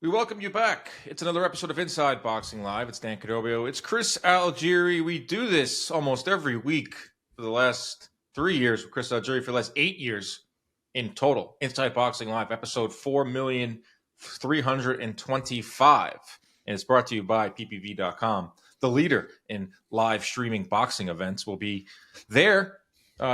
We welcome you back. It's another episode of Inside Boxing Live. It's Dan Cadobio. It's Chris Algieri. We do this almost every week for the last 3 years with Chris Algieri, for the last 8 years in total. Inside Boxing Live, episode 4,325. And it's brought to you by ppv.com. The leader in live streaming boxing events will be there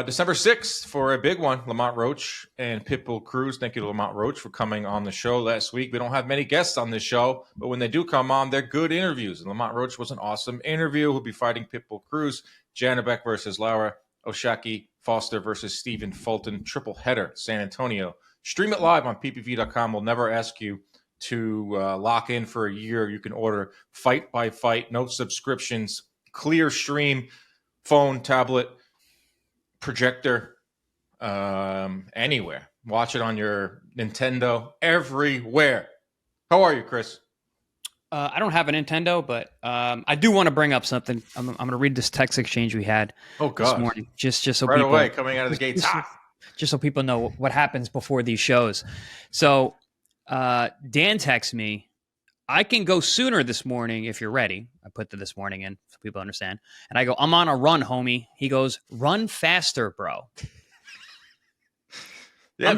December 6th for a big one. Lamont Roach and Pitbull Cruz. Thank you to Lamont Roach for coming on the show last week. We don't have many guests on this show, but when they do come on, they're good interviews. And Lamont Roach was an awesome interview. He'll be fighting Pitbull Cruz, Janabek versus Laura Oshaki, Foster versus Stephen Fulton. Triple header, San Antonio. Stream it live on ppv.com. We'll never ask you to lock in for a year. You can order fight by fight, no subscriptions, clear stream, phone, tablet, projector, anywhere. Watch it on your Nintendo, everywhere. How are you, Chris? I don't have a Nintendo, but I do want to bring up something. I'm going to read this text exchange we had this morning, just so right people away coming out of the gates, just so people know what happens before these shows. So Dan texts me, I can go sooner this morning if you're ready. I put the this morning in so people understand. And I go, I'm on a run, homie. He goes, run faster, bro. Yeah,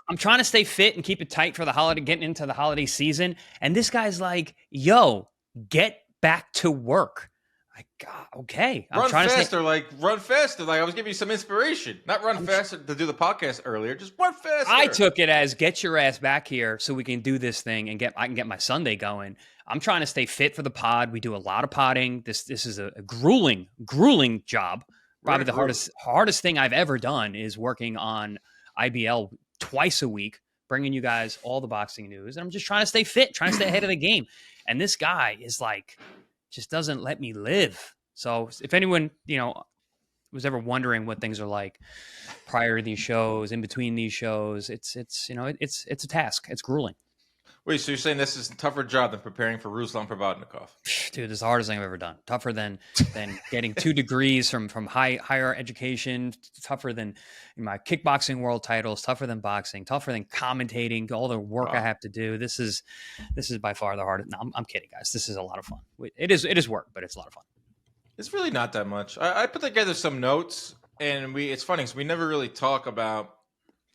I'm trying to stay fit and keep it tight for the holiday, getting into the holiday season. And this guy's like, yo, get back to work. Like, God, okay. Run faster. Like I was giving you some inspiration. Not run faster to do the podcast earlier. Just run faster. I took it as get your ass back here so we can do this thing and I can get my Sunday going. I'm trying to stay fit for the pod. We do a lot of podding. This is a grueling job. Probably the hardest thing I've ever done is working on IBL twice a week, bringing you guys all the boxing news. And I'm just trying to stay fit, trying to stay ahead of the game. And this guy is like, just doesn't let me live. So if anyone, was ever wondering what things are like prior to these shows, in between these shows, it's a task. It's grueling. Wait, so you're saying this is a tougher job than preparing for Ruslan Provodnikov? Dude, this is the hardest thing I've ever done. Tougher than getting 2 degrees from higher education. Tougher than my kickboxing world titles. Tougher than boxing. Tougher than commentating. All the work I have to do. This is by far the hardest. No, I'm kidding, guys. This is a lot of fun. It is work, but it's a lot of fun. It's really not that much. I put together some notes, and it's funny because we never really talk about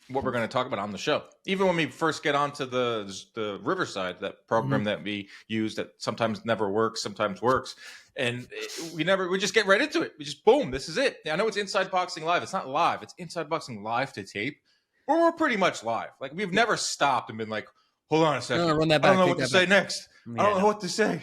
what we're going to talk about on the show. Even when we first get onto the Riverside, that program that we use that sometimes never works, sometimes works. And we just get right into it. We just, boom, this is it. I know it's Inside Boxing Live. It's not live. It's Inside Boxing Live to tape. But we're pretty much live. Like, we've never stopped and been like, hold on a second. Run that back, I don't know what to say next. I don't know what to say.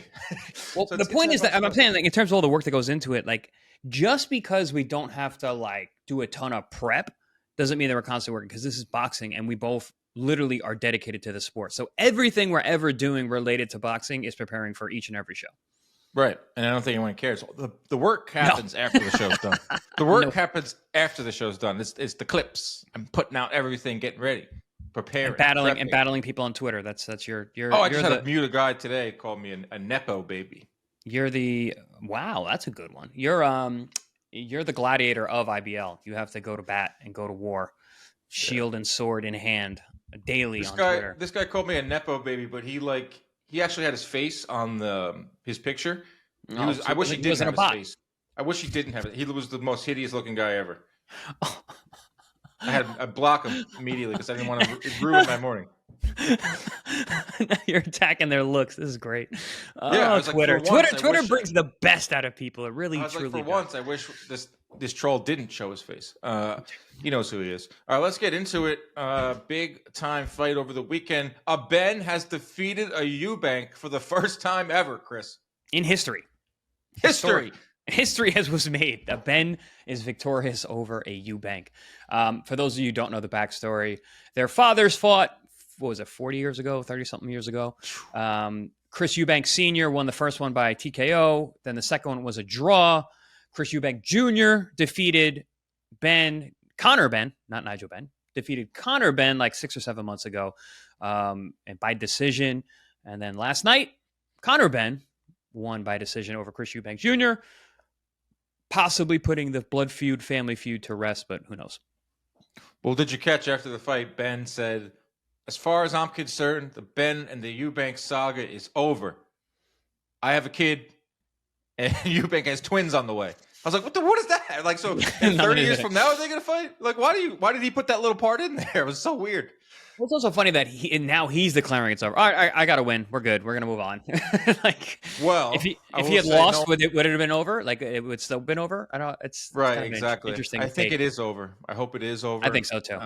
Well, so the point is that I'm saying, like, in terms of all the work that goes into it, like, just because we don't have to, like, do a ton of prep doesn't mean that we're constantly working, because this is boxing and we both literally are dedicated to the sport. So everything we're ever doing related to boxing is preparing for each and every show. Right. And I don't think anyone cares. The work happens after the show's done. The work happens after the show's done. It's the clips. I'm putting out everything, getting ready, preparing. And battling people on Twitter. That's your I just had to mute a guy today, called me a Nepo baby. Wow, that's a good one. You're the gladiator of IBL. You have to go to bat and go to war, shield and sword in hand daily on Twitter. This guy called me a Nepo baby, but he actually had his face on his picture. I wish he didn't have his face. I wish he didn't have it. He was the most hideous looking guy ever. I block him immediately because I didn't want to ruin my morning. You're attacking their looks. This is great. Twitter. Twitter brings the best out of people. It really, truly does. Once, I wish this troll didn't show his face. He knows who he is. All right, let's get into it. Big time fight over the weekend. A Ben has defeated a Eubank for the first time ever, Chris. In history. History was made. A Ben is victorious over a Eubank. For those of you who don't know the backstory, their fathers fought, 40 years ago, 30-something years ago. Chris Eubank Sr. won the first one by TKO. Then the second one was a draw. Chris Eubank Jr. defeated Conor Benn, not Nigel Benn, defeated Conor Benn like 6 or 7 months ago, and by decision. And then last night, Conor Benn won by decision over Chris Eubank Jr., possibly putting the blood feud, family feud to rest, but who knows? Well, did you catch after the fight, Ben said as far as I'm concerned, the Ben and the Eubank saga is over. I have a kid, and Eubank has twins on the way. I was like, what is that? Like, so in 30 years from now, are they going to fight? Like, why did he put that little part in there? It was so weird. It's also funny that now he's declaring it's over. All right, I got to win. We're good. We're going to move on. Like, well, if he had lost, would it have been over? Like, it would still been over? I don't. It's right, kind of exactly. Interesting. I think it is over. I hope it is over. I think so too.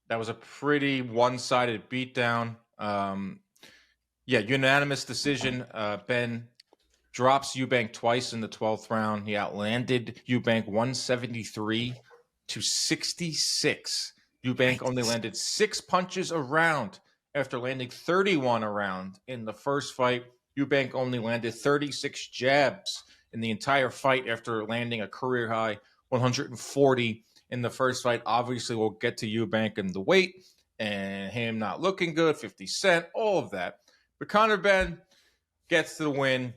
That was a pretty one-sided beatdown. Unanimous decision. Ben drops Eubank twice in the 12th round. He outlanded Eubank 173 to 66. Eubank only landed 6 punches a round after landing 31 a round in the first fight. Eubank only landed 36 jabs in the entire fight after landing a career high 140 in the first fight. Obviously, we'll get to Eubank and the weight and him not looking good, 50 Cent, all of that. But Conor Benn gets the win.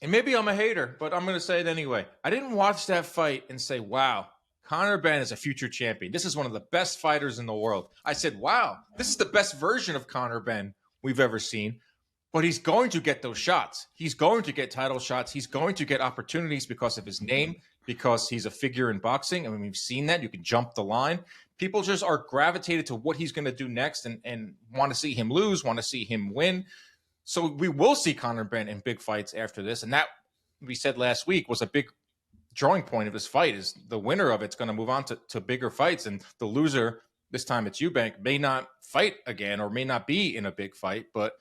And maybe I'm a hater, but I'm going to say it anyway. I didn't watch that fight and say, wow, Conor Benn is a future champion. This is one of the best fighters in the world. I said, wow, this is the best version of Conor Benn we've ever seen. But he's going to get those shots. He's going to get title shots. He's going to get opportunities because of his name, because he's a figure in boxing. I mean, we've seen that. You can jump the line. People just are gravitated to what he's going to do next and want to see him lose, want to see him win. So we will see Conor Benn in big fights after this. And that, we said last week, was a big drawing point of this fight, is the winner of it's going to move on to bigger fights. And the loser, this time it's Eubank, may not fight again or may not be in a big fight. But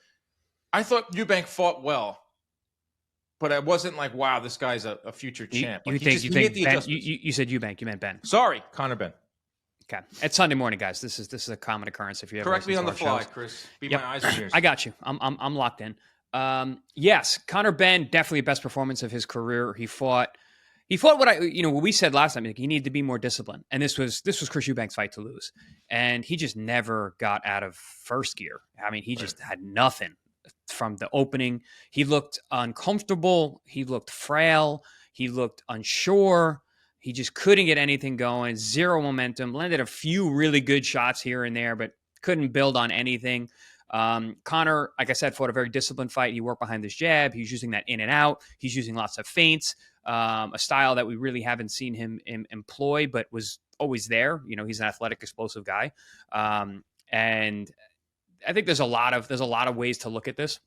I thought Eubank fought well. But I wasn't like, wow, this guy's a future champ. You think Ben, you said Eubank, you meant Ben. Sorry, Conor Benn. Okay. It's Sunday morning, guys. This is a common occurrence. If you ever correct me on the fly, shows. Chris. Be my eyes and ears. I got you. I'm locked in. Yes, Conor Benn, definitely best performance of his career. He fought what we said last time. Like, he needed to be more disciplined, and this was Chris Eubank's fight to lose, and he just never got out of first gear. I mean, he just had nothing from the opening. He looked uncomfortable. He looked frail. He looked unsure. He just couldn't get anything going. Zero momentum. Landed a few really good shots here and there, but couldn't build on anything. Conor, like I said, fought a very disciplined fight. He worked behind his jab. He's using that in and out. He's using lots of feints, a style that we really haven't seen him employ, but was always there. You know, he's an athletic, explosive guy. And I think there's a lot of ways to look at this.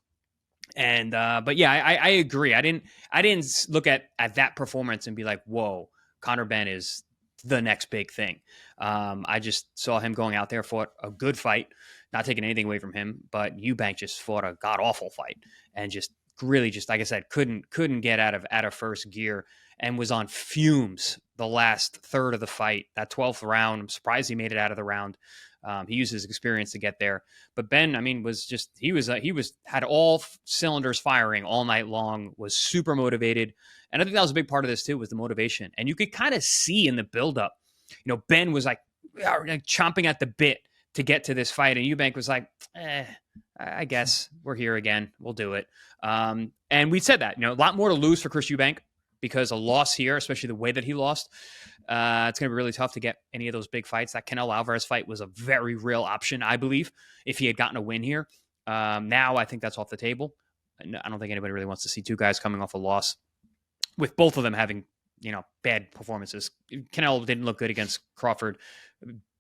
And but yeah, I agree. I didn't look at that performance and be like, whoa, Conor Benn is the next big thing. I just saw him going out there, fought a good fight, not taking anything away from him, but Eubank just fought a god awful fight and just really, just like I said, couldn't get out of first gear and was on fumes the last third of the fight. That 12th round, I'm surprised he made it out of the round. He used his experience to get there, but Ben, I mean, had all cylinders firing all night long, was super motivated. And I think that was a big part of this too, was the motivation. And you could kind of see in the buildup, you know, Ben was like chomping at the bit to get to this fight. And Eubank was like, I guess we're here again. We'll do it. And we said that, you know, a lot more to lose for Chris Eubank because a loss here, especially the way that he lost, it's going to be really tough to get any of those big fights. That Canelo Alvarez fight was a very real option, I believe, if he had gotten a win here. Now I think that's off the table. I don't think anybody really wants to see two guys coming off a loss with both of them having, you know, bad performances. Canelo didn't look good against Crawford.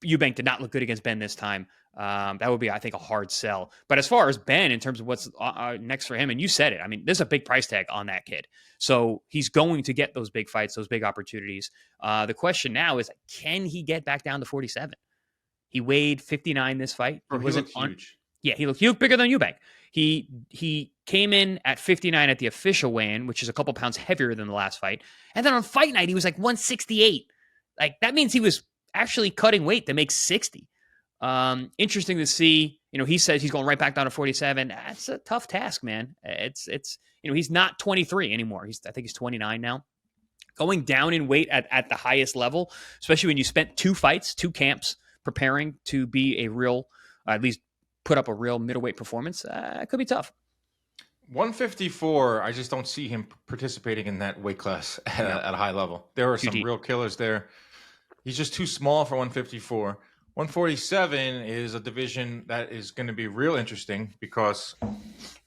Eubank did not look good against Ben this time. That would be, I think, a hard sell. But as far as Ben, in terms of what's next for him, and you said it, I mean, there's a big price tag on that kid. So he's going to get those big fights, those big opportunities. The question now is, can he get back down to 47? He weighed 59 this fight. He wasn't huge. Yeah, he looked bigger than Eubank. He came in at 59 at the official weigh-in, which is a couple pounds heavier than the last fight. And then on fight night, he was like 168. Like, that means he was actually cutting weight to make 60. Interesting to see. You know, he says he's going right back down to 47. That's a tough task, man. It's you know, he's not 23 anymore. I think he's 29 now. Going down in weight at the highest level, especially when you spent 2 fights, 2 camps preparing to be a real, at least put up a real middleweight performance, it could be tough. 154, I just don't see him participating in that weight class at a high level. There are some real killers there. He's just too small for 154. 147 is a division that is going to be real interesting because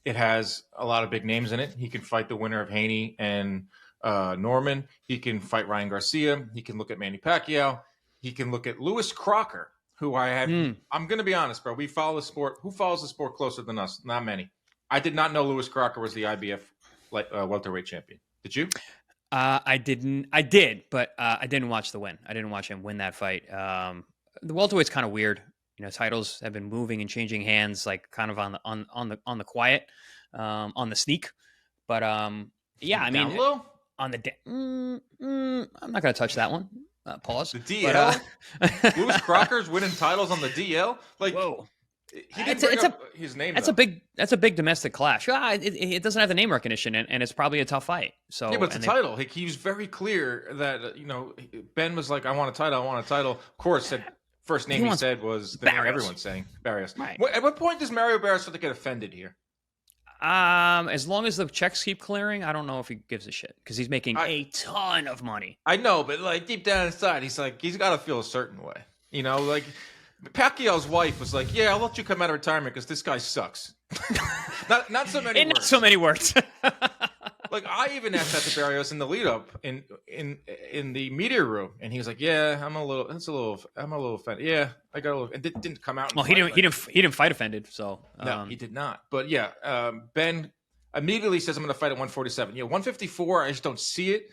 it has a lot of big names in it. He can fight the winner of Haney and Norman. He can fight Ryan Garcia. He can look at Manny Pacquiao. He can look at Lewis Crocker, who I have. I'm going to be honest, bro. We follow the sport. Who follows the sport closer than us? Not many. I did not know Lewis Crocker was the IBF welterweight champion. Did you? I didn't. I did, but I didn't watch the win. I didn't watch him win that fight. The welterweight's kind of weird. Titles have been moving and changing hands, like kind of on the quiet, on the sneak. But yeah, I mean, low? on the I'm not going to touch that one. Pause. The DL. But, Lewis Crocker's winning titles on the DL. Like, whoa. He didn't bring up his name. That's a big domestic clash. It doesn't have the name recognition, and it's probably a tough fight. So yeah, but it's a title. He was very clear that Ben was like, "I want a title. I want a title." Of course, the first name he said was the name everyone's saying, Barrios. Right. At what point does Mario Barrios have to get offended here? As long as the checks keep clearing, I don't know if he gives a shit because he's making a ton of money. I know, but like deep down inside, he's like, he's got to feel a certain way. Like Pacquiao's wife was like, "Yeah, I'll let you come out of retirement because this guy sucks." not so many words. Not so many words. Like I even asked that to Barrios in the lead up in the media room, and he was like, "Yeah, I'm a little offended. Yeah, I got a little." It didn't come out. Well, he didn't fight offended, so no, he did not. But yeah, Ben immediately says, "I'm going to fight at 147." 154, I just don't see it.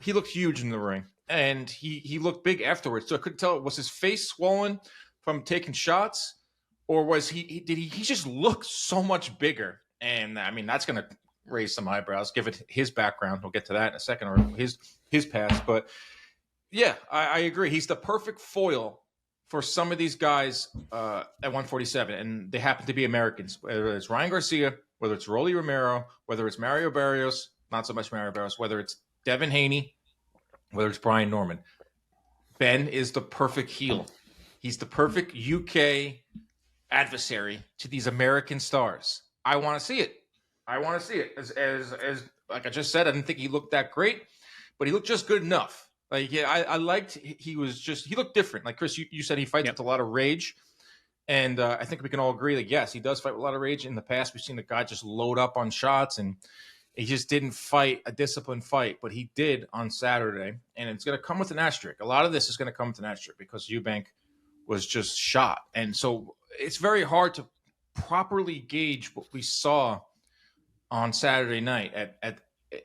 He looked huge in the ring. And he looked big afterwards, so I couldn't tell, was his face swollen from taking shots, or was he just look so much bigger? And I mean, that's going to raise some eyebrows. Give it his background. We'll get to that in a second, or his past. But yeah, I agree. He's the perfect foil for some of these guys at 147, and they happen to be Americans. Whether it's Ryan Garcia, whether it's Rolly Romero, whether it's Mario Barrios, not so much Mario Barrios, whether it's Devin Haney, whether it's Brian Norman. Ben is the perfect heel. He's the perfect UK adversary to these American stars. I want to see it. As like I just said, I didn't think he looked that great, but he looked just good enough. Like, yeah, I liked, he looked different. Like Chris, you said he fights with a lot of rage. And I think we can all agree that, yes, he does fight with a lot of rage. In the past, we've seen the guy just load up on shots, and he just didn't fight a disciplined fight, but he did on Saturday, and it's going to come with an asterisk. A lot of this is going to come with an asterisk because Eubank was just shot. And so it's very hard to properly gauge what we saw on Saturday night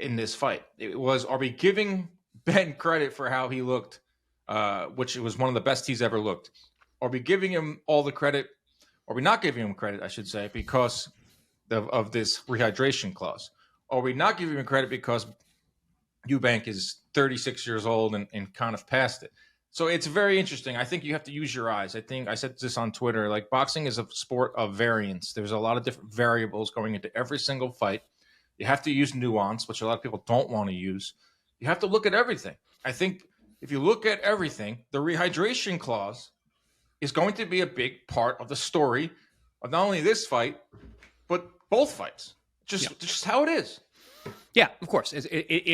in this fight. It was, are we giving Ben credit for how he looked, which was one of the best he's ever looked? Are we giving him all the credit? Are we not giving him credit, I should say, because of this rehydration clause? Are we not giving him credit because Eubank is 36 years old and kind of past it? So it's very interesting. I think you have to use your eyes. I think I said this on Twitter, like boxing is a sport of variance. There's a lot of different variables going into every single fight. You have to use nuance, which a lot of people don't want to use. You have to look at everything. I think if you look at everything, the rehydration clause is going to be a big part of the story of not only this fight, but both fights. Just how it is. Yeah, of course. It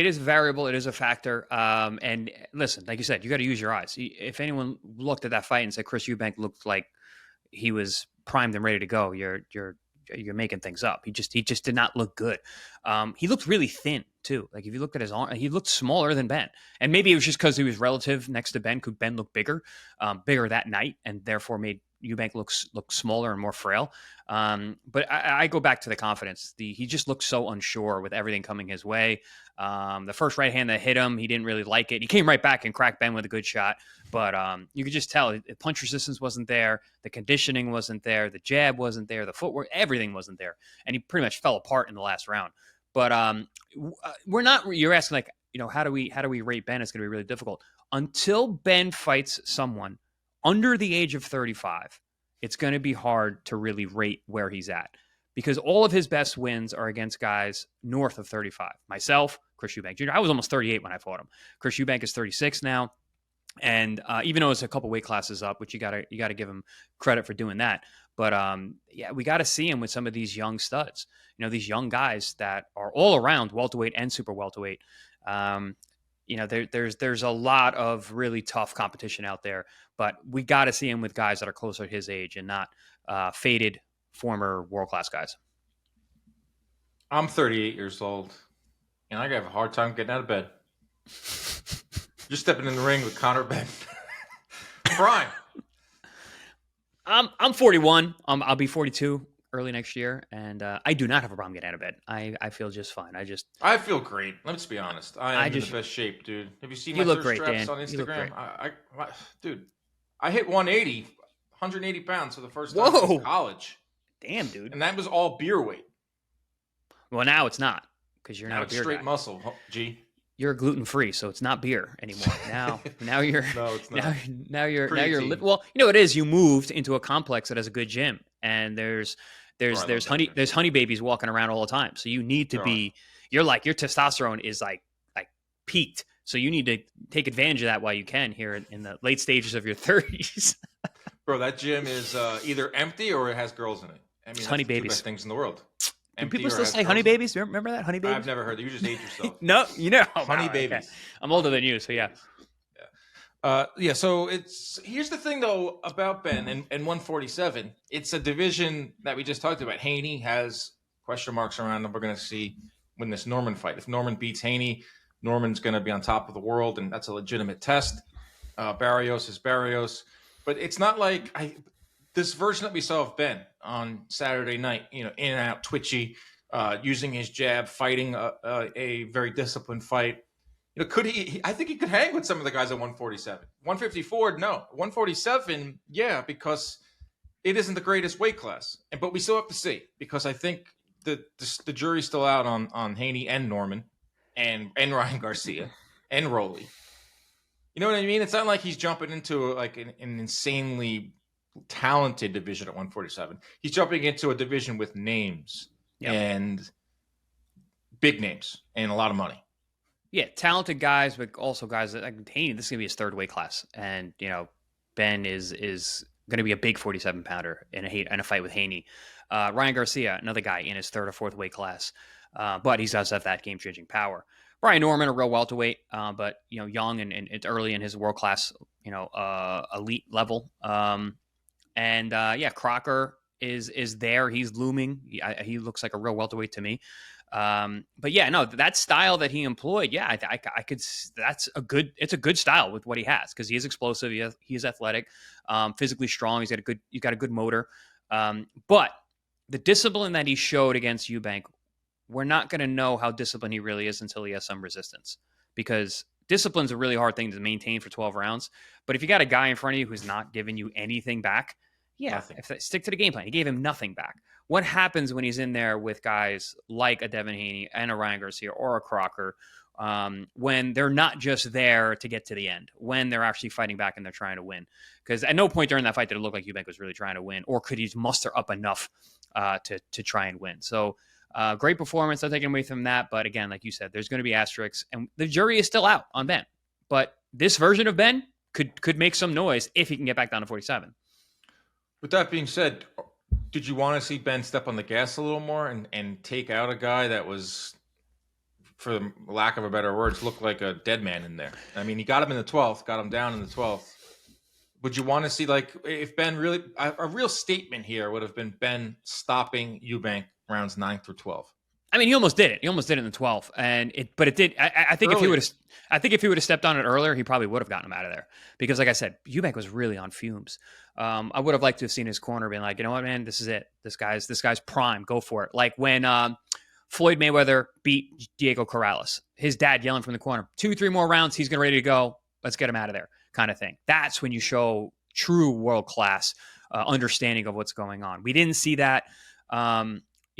is variable. It is a factor. And listen, like you said, you got to use your eyes. If anyone looked at that fight and said Chris Eubank looked like he was primed and ready to go, you're making things up. He just did not look good. He looked really thin too. Like if you looked at his arm, he looked smaller than Ben. And maybe it was just because he was relative next to Ben. Could Ben look bigger that night, and therefore made Eubank look smaller and more frail. But I go back to the confidence. He just looked so unsure with everything coming his way. The first right hand that hit him, he didn't really like it. He came right back and cracked Ben with a good shot. But you could just tell the punch resistance wasn't there. The conditioning wasn't there. The jab wasn't there. The footwork, everything wasn't there. And he pretty much fell apart in the last round. But we're not, you're asking like, how do we rate Ben? It's going to be really difficult. Until Ben fights someone under the age of 35, it's going to be hard to really rate where he's at because all of his best wins are against guys north of 35. Myself, Chris Eubank Jr. I was almost 38 when I fought him. Chris Eubank is 36 now. And even though it's a couple weight classes up, which you gotta give him credit for doing that. But yeah, we got to see him with some of these young studs, these young guys that are all around welterweight and super welterweight. there's a lot of really tough competition out there, but we got to see him with guys that are closer to his age and not faded former world-class guys. I'm 38 years old, and I have a hard time getting out of bed. You're stepping in the ring with Conor Benn. Prime. I'm 41. I'll be 42 early next year, and I do not have a problem getting out of bed. I feel just fine. I feel great. Let's be honest. I'm in the best shape, dude. Have you seen my look thirst great, traps Dan. on You look Instagram? great. Dude, I hit 180 pounds for the first time since college. Damn, dude. And that was all beer weight. Well, now it's not, because you're now not it's a beer straight guy. Muscle, G. You're gluten-free, so it's not beer anymore. Now you're no, it's not. Now you're well, you know what it is. You moved into a complex that has a good gym, and there's honey babies walking around all the time. So you need to be. Your testosterone is like peaked. So you need to take advantage of that while you can here in the late stages of your 30s. Bro, that gym is either empty or it has girls in it. I mean, it's honey babies. Two best things in the world. Do people still say honey babies? Remember that? Honey babies? I've never heard that. You just ate yourself. No, honey babies. Okay. I'm older than you, so yeah. So here's the thing though about Ben and 147. It's a division that we just talked about. Haney has question marks around him. We're going to see when this Norman fight. If Norman beats Haney, Norman's going to be on top of the world, and that's a legitimate test. Barrios is Barrios, but it's not like this version that we saw of Ben on Saturday night. In and out, twitchy, using his jab, fighting a very disciplined fight. Could he? I think he could hang with some of the guys at 147. 154, no. 147, yeah, because it isn't the greatest weight class. But we still have to see, because I think the jury's still out on Haney and Norman and Ryan Garcia and Rolly. You know what I mean? It's not like he's jumping into an insanely talented division at 147. He's jumping into a division with names and big names and a lot of money. Yeah, talented guys, but also guys that Haney. This is gonna be his third weight class, and Ben is going to be a big 47 pounder in a fight with Haney. Ryan Garcia, another guy in his third or fourth weight class, but he does have that game changing power. Brian Norman, a real welterweight, but young and it's early in his world class, elite level. Crocker is there. He's looming. He looks like a real welterweight to me. But yeah, no, that style that he employed, yeah, I could. It's a good style with what he has, because he is explosive. He is athletic, physically strong. He's got a good motor. But the discipline that he showed against Eubank, we're not going to know how disciplined he really is until he has some resistance, because discipline's a really hard thing to maintain for 12 rounds. But if you got a guy in front of you who's not giving you anything back, stick to the game plan. He gave him nothing back. What happens when he's in there with guys like a Devin Haney and a Ryan Garcia or a Crocker, when they're not just there to get to the end, when they're actually fighting back and they're trying to win? Because at no point during that fight did it look like Eubank was really trying to win, or could he muster up enough to try and win. So great performance. I'm taking away from that. But again, like you said, there's going to be asterisks, and the jury is still out on Ben. But this version of Ben could make some noise if he can get back down to 47. With that being said, did you want to see Ben step on the gas a little more and take out a guy that was, for lack of a better words, looked like a dead man in there? I mean, he got him in the 12th, got him down in the 12th. Would you want to see, if Ben really, a real statement here would have been Ben stopping Eubank rounds 9 through 12? I mean, he almost did it. He almost did it in the 12th, but it did. I think Early. if he would have stepped on it earlier, he probably would have gotten him out of there. Because, like I said, Eubank was really on fumes. I would have liked to have seen his corner being like, you know what, man, this is it. This guy's prime. Go for it. Like when Floyd Mayweather beat Diego Corrales, his dad yelling from the corner, 2-3 more rounds, he's ready to go. Let's get him out of there, kind of thing. That's when you show true world class understanding of what's going on. We didn't see that.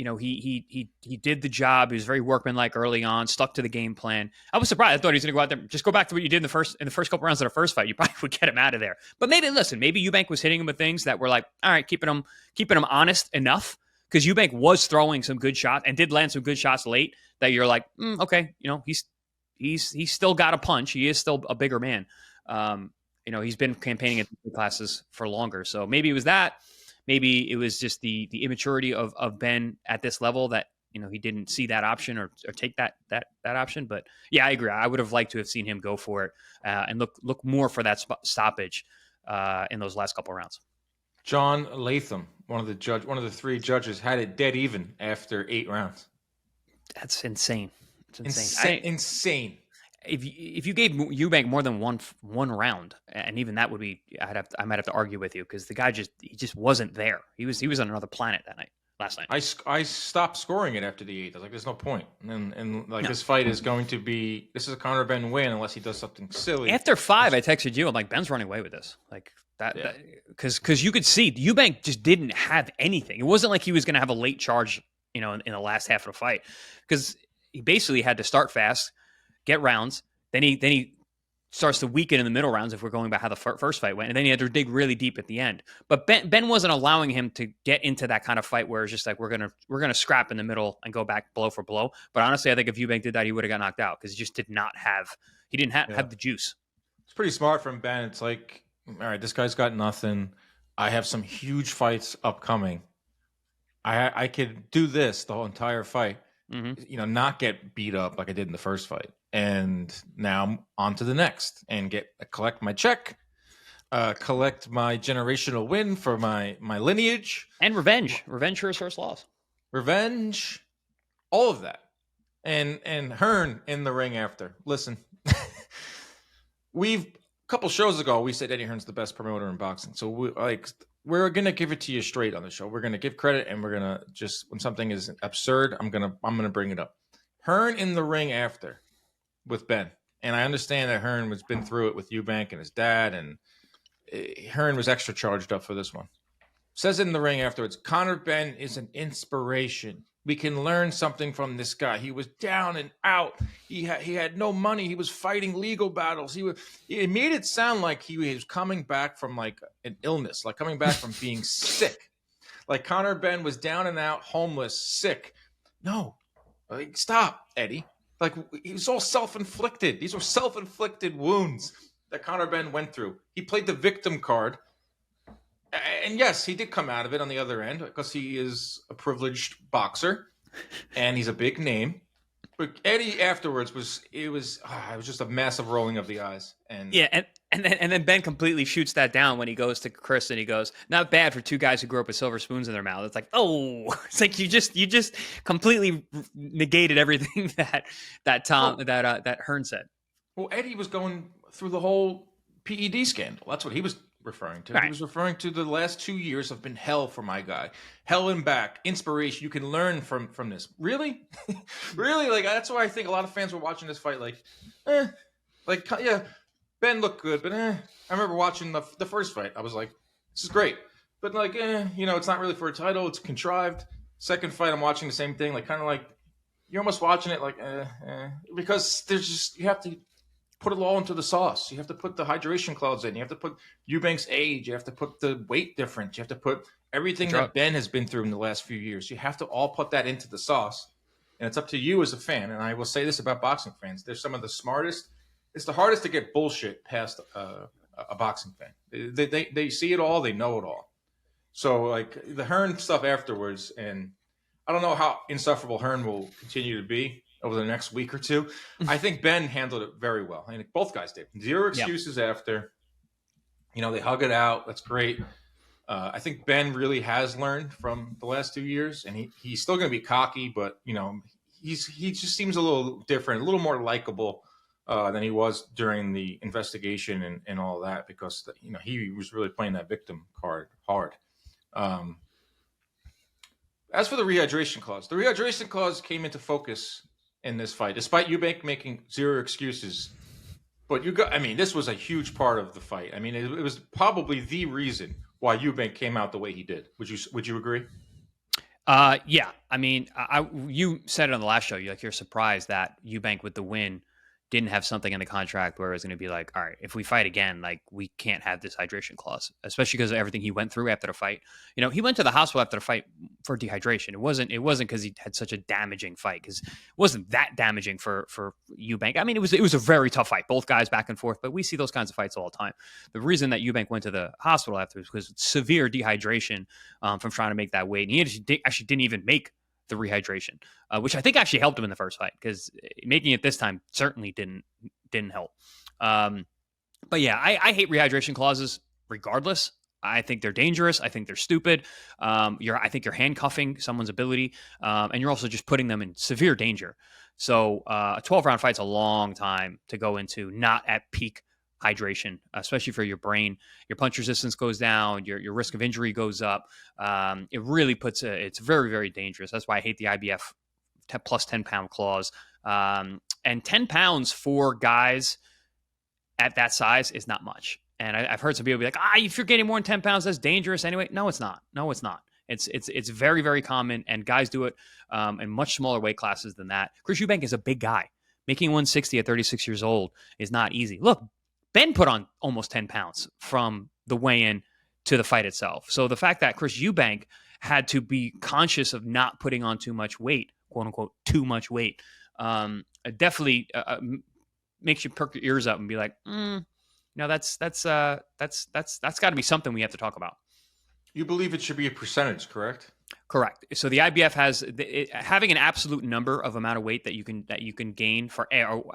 He did the job. He was very workmanlike early on, stuck to the game plan. I was surprised. I thought he was going to go out there, just go back to what you did in the first couple rounds of the first fight. You probably would get him out of there. But maybe Eubank was hitting him with things that were like, all right, keeping him honest enough, because Eubank was throwing some good shots and did land some good shots late that you're like, okay, he's still got a punch. He is still a bigger man. He's been campaigning at the classes for longer. So maybe it was that. Maybe it was just the immaturity of Ben at this level that, he didn't see that option or take that option. But yeah, I agree. I would have liked to have seen him go for it and look more for that stoppage in those last couple of rounds. John Latham, one of the three judges, had it dead even after 8 rounds. That's insane. It's insane. Insane. If you gave Eubank more than one round, and even that would be, I might have to argue with you, because the guy just wasn't there. He was on another planet last night. I stopped scoring it after the 8th. I was like, there's no point. And this fight is going to be, this is a Conor Benn win unless he does something silly. After 5, I texted you. I'm like, Ben's running away with this. Like that, because you could see Eubank just didn't have anything. It wasn't like he was going to have a late charge, in the last half of the fight, because he basically had to start fast, get rounds, then he starts to weaken in the middle rounds if we're going by how the first fight went, and then he had to dig really deep at the end. But Ben wasn't allowing him to get into that kind of fight where it's just like we're gonna scrap in the middle and go back blow for blow. But honestly, I think if Eubank did that, he would have got knocked out, because he just didn't have the juice. It's pretty smart from Ben. It's like, all right, this guy's got nothing. I have some huge fights upcoming. I could do this the whole entire fight. Mm-hmm. Not get beat up like I did in the first fight. And now I'm on to the next and collect my check, collect my generational win for my lineage. And revenge for his first loss. Revenge, all of that. And Hearn in the ring after. Listen, a couple shows ago, we said Eddie Hearn's the best promoter in boxing. So we're going to give it to you straight on the show. We're going to give credit, and we're going to just, when something is absurd, I'm going to bring it up. Hearn in the ring after with Ben. And I understand that Hearn has been through it with Eubank and his dad, and Hearn was extra charged up for this one. Says in the ring afterwards, Conor Benn is an inspiration. We can learn something from this guy. He was down and out. He had no money. He was fighting legal battles. It made it sound like he was coming back from like an illness, like coming back from being sick. Like Conor Benn was down and out, homeless, sick. No, stop, Eddie. Like, it was all self-inflicted. These were self-inflicted wounds that Conor Benn went through. He played the victim card. And yes, he did come out of it on the other end, because he is a privileged boxer and he's a big name. But Eddie afterwards was just a massive rolling of the eyes. And yeah, and then Ben completely shoots that down when he goes to Chris and he goes, not bad for two guys who grew up with silver spoons in their mouth. It's like, oh, it's like you just completely negated everything that Hearn said. Well, Eddie was going through the whole PED scandal. That's what he was referring to. Right. He was referring to the last 2 years have been hell for my guy. Hell and back. Inspiration. You can learn from this. Really? Really? Like, that's why I think a lot of fans were watching this fight Ben looked good, but I remember watching the first fight. I was like, this is great. But it's not really for a title. It's contrived. Second fight, I'm watching the same thing. Like, kind of like, you're almost watching it like, because you have to put it all into the sauce. You have to put the hydration clause in. You have to put Eubank's age. You have to put the weight difference. You have to put everything that Ben has been through in the last few years. You have to all put that into the sauce. And it's up to you as a fan. And I will say this about boxing fans. They're some of the smartest. It's the hardest to get bullshit past a boxing fan. They see it all. They know it all. So, like, the Hearn stuff afterwards, and I don't know how insufferable Hearn will continue to be over the next week or two. I think Ben handled it very well. I think both guys did. Zero excuses after. They hug it out. That's great. I think Ben really has learned from the last 2 years, and he's still going to be cocky, but he just seems a little different, a little more likable than he was during the investigation and all that, because he was really playing that victim card hard. As for the rehydration clause came into focus in this fight, despite Eubank making zero excuses. But this was a huge part of the fight. I mean, it was probably the reason why Eubank came out the way he did. Would you agree? Yeah. I mean, you said it on the last show. You're surprised that Eubank with the win didn't have something in the contract where it was going to be like, all right, if we fight again, like, we can't have this hydration clause, especially because of everything he went through after the fight. He went to the hospital after the fight for dehydration. It wasn't because he had such a damaging fight, because it wasn't that damaging for Eubank. I mean, it was a very tough fight, both guys back and forth, but we see those kinds of fights all the time. The reason that Eubank went to the hospital after was because severe dehydration from trying to make that weight. And he actually didn't even make the rehydration, which I think actually helped him in the first fight, because making it this time certainly didn't help. But yeah, I hate rehydration clauses regardless. I think they're dangerous. I think they're stupid. I think you're handcuffing someone's ability, and you're also just putting them in severe danger. So a 12-round fight's a long time to go into not at peak hydration, especially for your brain. Your punch resistance goes down. Your risk of injury goes up. It really it's very, very dangerous. That's why I hate the IBF plus 10-pound clause. And 10 pounds for guys at that size is not much. And I've heard some people be like, if you're getting more than 10 pounds, that's dangerous anyway. No, it's not. It's very, very common, and guys do it in much smaller weight classes than that. Chris Eubank is a big guy. Making 160 at 36 years old is not easy. Look, Ben put on almost 10 pounds from the weigh-in to the fight itself. So the fact that Chris Eubank had to be conscious of not putting on too much weight, quote unquote, too much weight, definitely makes you perk your ears up and be like, no, that's got to be something we have to talk about. You believe it should be a percentage, correct? Correct. So the IBF has having an absolute number of amount of weight that you can gain for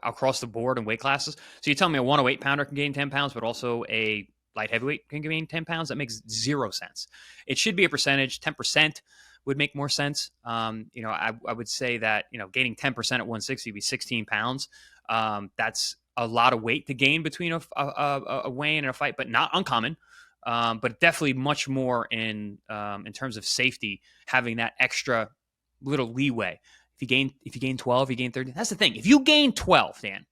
across the board in weight classes. So you tell me a 108 pounder can gain 10 pounds, but also a light heavyweight can gain 10 pounds. That makes zero sense. It should be a percentage. 10% would make more sense. I would say that, gaining 10% at 160 would be 16 pounds. That's a lot of weight to gain between a weigh-in and a fight, but not uncommon. But definitely much more in terms of safety, having that extra little leeway. If you gain 12, you gain 30. That's the thing. If you gain 12, Dan,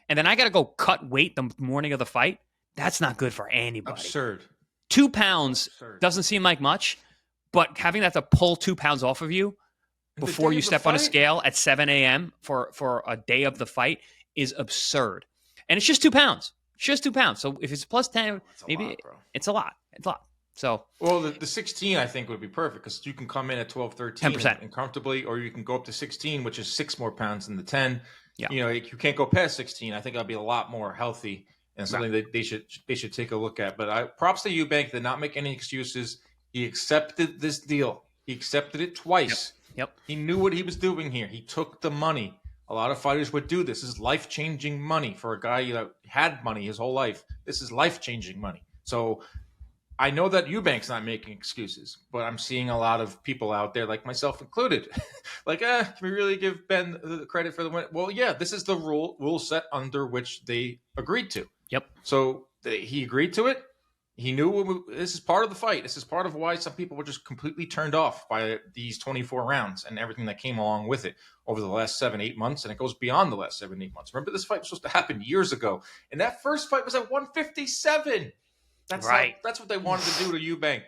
and then I got to go cut weight the morning of the fight, that's not good for anybody. Absurd. 2 pounds doesn't seem like much, but having that to pull 2 pounds off of you before you step on a scale at 7 a.m. for a day of the fight is absurd. And it's just 2 pounds. Just 2 pounds. So if it's plus 10, maybe it's a lot. It's a lot. So, well, the 16 I think would be perfect, because you can come in at 12, 13 10%. and comfortably, or you can go up to 16, which is 6 more pounds than the 10. Yeah. You can't go past 16. I think that'll be a lot more healthy and something that they should take a look at. But props to Eubank, did not make any excuses. He accepted this deal. He accepted it twice. Yep. He knew what he was doing here. He took the money. A lot of fighters would do this. This is life-changing money for a guy that had money his whole life. This is life-changing money. So I know that Eubank's not making excuses, but I'm seeing a lot of people out there, like myself included, like, can we really give Ben the credit for the win? Well, yeah, this is the rule set under which they agreed to. Yep. So he agreed to it. He knew this is part of the fight. This is part of why some people were just completely turned off by these 24 rounds and everything that came along with it over the last 7-8 months. And it goes beyond the last 7-8 months. Remember, this fight was supposed to happen years ago. And that first fight was at 157. That's right. That's what they wanted to do to Eubank.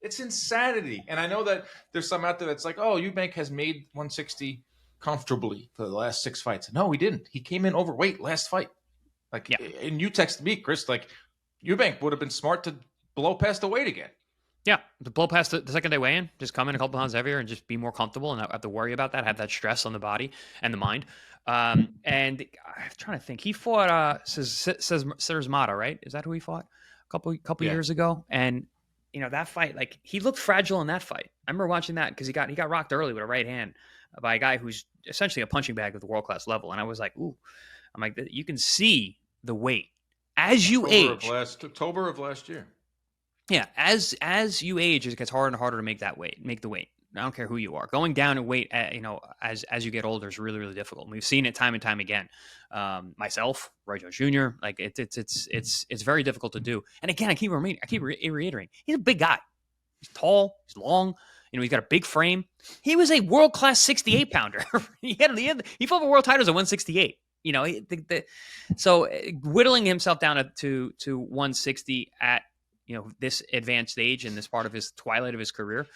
It's insanity. And I know that there's some out there that's like, oh, Eubank has made 160 comfortably for the last 6 fights. No, he didn't. He came in overweight last fight. And you texted me, Chris, like, Eubank would have been smart to blow past the weight again. Yeah, to blow past the second day weigh-in, just come in a couple pounds heavier and just be more comfortable and not have to worry about that, have that stress on the body and the mind. And I'm trying to think. He fought Serzmata, right? Is that who he fought a couple years ago? And that fight, like, he looked fragile in that fight. I remember watching that because he got rocked early with a right hand by a guy who's essentially a punching bag at the world-class level. And I was like, ooh, I'm like, you can see the weight. As you age, October of last year. Yeah, as you age, it gets harder and harder to make the weight. I don't care who you are. Going down in weight, as you get older is really, really difficult. And we've seen it time and time again. Myself, Roy Jones Jr., like it's very difficult to do. And again, I keep reiterating, he's a big guy. He's tall. He's long. He's got a big frame. He was a world class 68 pounder. He fought for world titles at 168. So whittling himself down to 160 at this advanced age in this part of his twilight of his career,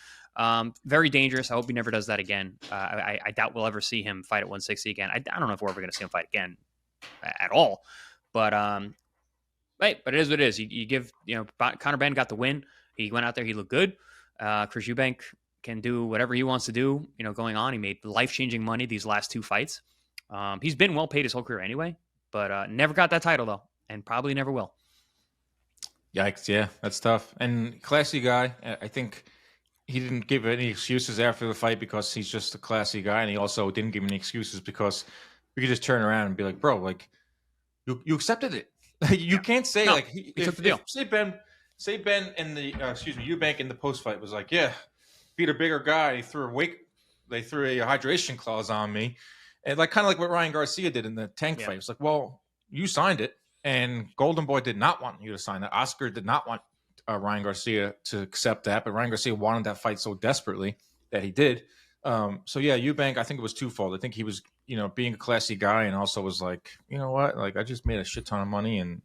very dangerous. I hope he never does that again. I doubt we'll ever see him fight at 160 again. I don't know if we're ever going to see him fight again at all. But but it is what it is. You give Conor Benn got the win. He went out there. He looked good. Chris Eubank can do whatever he wants to do. Going on. He made life-changing money these last 2 fights. He's been well paid his whole career anyway, but never got that title though, and probably never will. Yikes! Yeah, that's tough. And classy guy. I think he didn't give any excuses after the fight because he's just a classy guy, and he also didn't give any excuses because we could just turn around and be like, bro, like you accepted it. You can't say No, like he took the deal. if say Ben in the Eubank in the post fight was like, yeah, beat a bigger guy, they threw a hydration clause on me, and like kind of like what Ryan Garcia did in the Tank fight. It's like, well, you signed it, and Golden Boy did not want you to sign it. Oscar did not want Ryan Garcia to accept that, but Ryan Garcia wanted that fight so desperately that he did. So yeah, Eubank, I think it was twofold. I think he was, being a classy guy, and also was like, you know what, like I just made a shit ton of money, and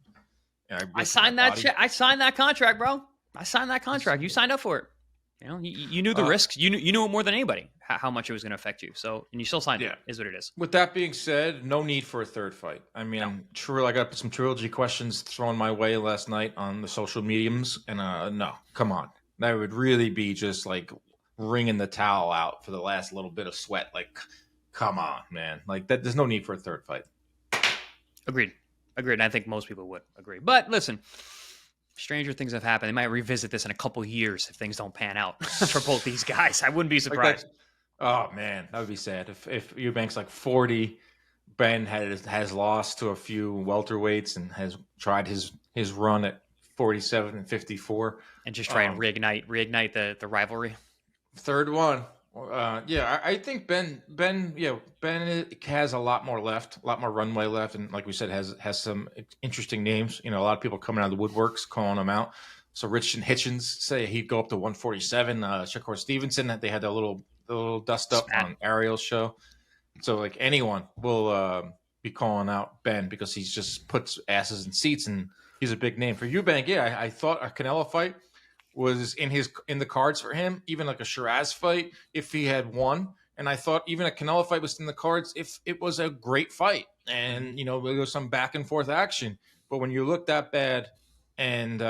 I signed that. I signed that contract, bro. I signed that contract. You signed up for it. You knew the risks. You knew it more than anybody how much it was going to affect you. So, and you still signed it. Is what it is. With that being said, no need for a third fight. I mean, true. I got some trilogy questions thrown my way last night on the social mediums, and no, come on, that would really be just like wringing the towel out for the last little bit of sweat. Like, come on, man. Like that. There's no need for a third fight. Agreed. And I think most people would agree. But listen, stranger things have happened. They might revisit this in a couple years if things don't pan out for both these guys. I wouldn't be surprised. Oh man, that would be sad if Eubank's like 40. Ben has lost to a few welterweights and has tried his run at 47 and 54, and just try and reignite the rivalry. Third one. I think Ben has a lot more runway left, and like we said, has some interesting names. A lot of people coming out of the woodworks calling him out. So Richard Hitchens say he'd go up to 147. Shakur Stevenson, they had a little dust up on Ariel's show. So like anyone will be calling out Ben because he just puts asses in seats, and he's a big name for Eubank. Yeah, I thought a Canelo fight was in the cards for him, even like a Shiraz fight if he had won. And I thought even a Canelo fight was in the cards if it was a great fight, and there was some back and forth action. But when you look that bad and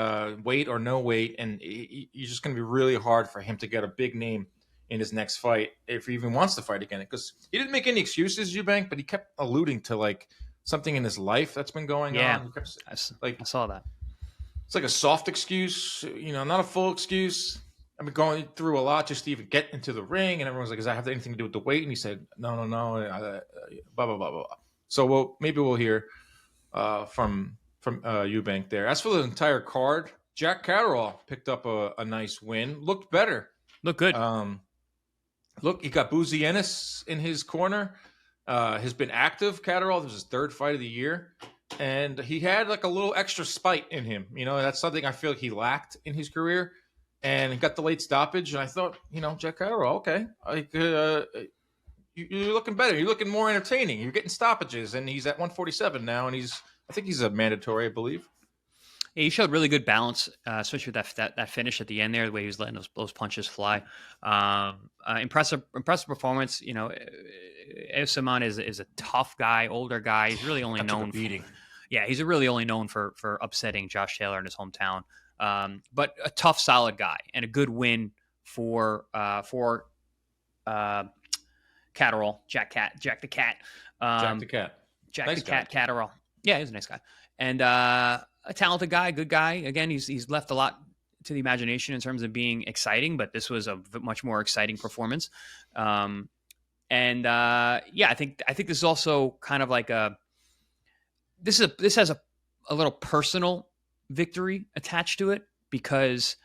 weight or no weight, and you're just going to be really hard for him to get a big name in his next fight if he even wants to fight again, because he didn't make any excuses, Eubank, but he kept alluding to like something in his life that's been going on. I saw that. It's like a soft excuse, not a full excuse. I've been going through a lot just to even get into the ring, and everyone's like, "Does that have anything to do with the weight?" And he said, "No, blah blah blah blah." So maybe we'll hear from Eubank there. As for the entire card, Jack Catterall picked up a nice win. Looked better. Looked good. He got Boozy Ennis in his corner. Has been active. Catterall. This was his third fight of the year. And he had like a little extra spite in him. That's something I feel like he lacked in his career. And he got the late stoppage. And I thought, Jack Catterall, okay. You're looking better. You're looking more entertaining. You're getting stoppages. And he's at 147 now. And I think he's a mandatory, I believe. Yeah, he showed really good balance, especially with that finish at the end there, the way he was letting those punches fly. Impressive performance. Usman is a tough guy, older guy. He's really only known for beating. He's really only known for upsetting Josh Taylor in his hometown. But a tough, solid guy, and a good win for Catterall, Jack the Cat. Catterall. Yeah, he's a nice guy, and a talented guy, good guy. Again, he's left a lot to the imagination in terms of being exciting, but this was a much more exciting performance. I think this is also kind of like this has a little personal victory attached to it because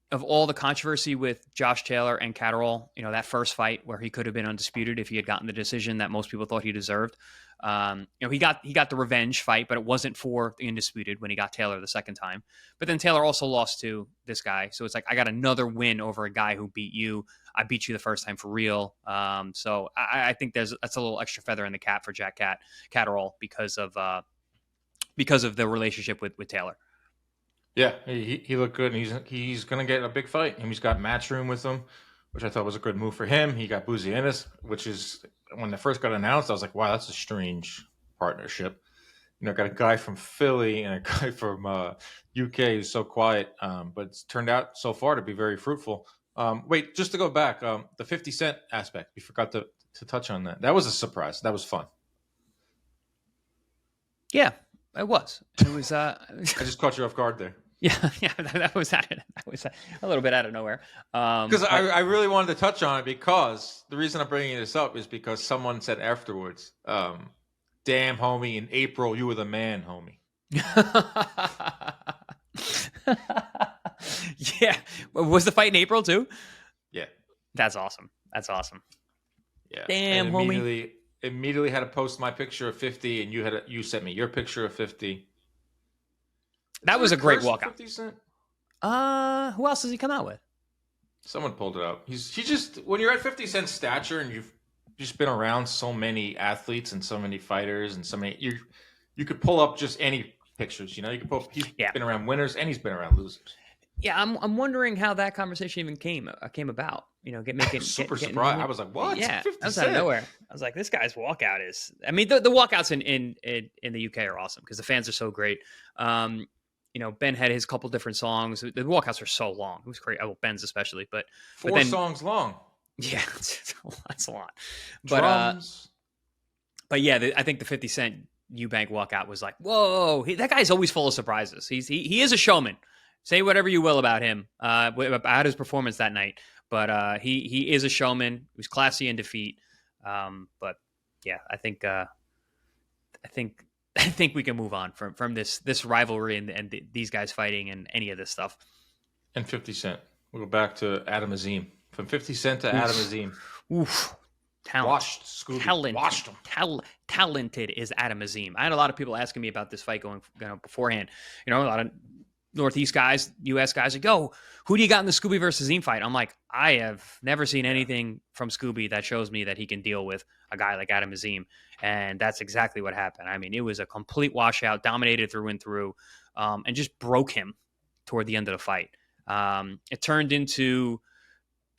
of all the controversy with Josh Taylor and Catterall. That first fight where he could have been undisputed if he had gotten the decision that most people thought he deserved. He got the revenge fight, but it wasn't for the undisputed when he got Taylor the second time. But then Taylor also lost to this guy. So it's like, I got another win over a guy who beat you. I beat you the first time for real. So I think that's a little extra feather in the cap for Jack Catterall because of the relationship with Taylor. Yeah, he looked good, and he's going to get a big fight. And he's got Matchroom with him, which I thought was a good move for him. He got Boozy Ennis, which is, when it first got announced, I was like, wow, that's a strange partnership. Got a guy from Philly and a guy from UK who's so quiet, but it's turned out so far to be very fruitful. Wait, just to go back, the 50 Cent aspect, we forgot to touch on that. That was a surprise. That was fun. Yeah, it was. It was. I just caught you off guard there. Yeah, yeah, that was a little bit out of nowhere. Because I really wanted to touch on it, because the reason I'm bringing this up is because someone said afterwards, damn, homie, in April, you were the man, homie. Yeah. Was the fight in April too? Yeah. That's awesome. That's awesome. Yeah. Damn, and homie. immediately had to post my picture of 50, and you sent me your picture of 50. That was a great walkout. 50 Cent? Who else does he come out with? Someone pulled it up. He just, when you're at 50 Cent's stature and you've just been around so many athletes and so many fighters and so many, you could pull up just any pictures. You know, you could pull. He's been around winners and he's been around losers. Yeah, I'm wondering how that conversation even came about. You know, super surprised. I was like, what? Yeah, that was out of nowhere. I was like, this guy's walkout is. I mean, the walkouts in the UK are awesome because the fans are so great. You know, Ben had his couple different songs. The walkouts are so long. It was great. Oh, Ben's especially, but four songs long. Yeah, that's a lot. Drums. But yeah, I think the 50 Cent Eubank walkout was like, whoa, that guy's always full of surprises. He is a showman. Say whatever you will about him, about his performance that night, but he is a showman. He was classy in defeat. But yeah, I think we can move on from this rivalry and these guys fighting and any of this stuff. And 50 Cent. We'll go back to Adam Azim. From 50 Cent to Adam Azim. Oof. Washed Scooby. Washed him. Talented is Adam Azim. I had a lot of people asking me about this fight going beforehand. You know, a lot of Northeast guys, U.S. guys, like, yo, who do you got in the Scooby versus Azim fight? I'm like, I have never seen anything from Scooby that shows me that he can deal with a guy like Adam Azim. And that's exactly what happened. I mean, it was a complete washout, dominated through and through, and just broke him toward the end of the fight. It turned into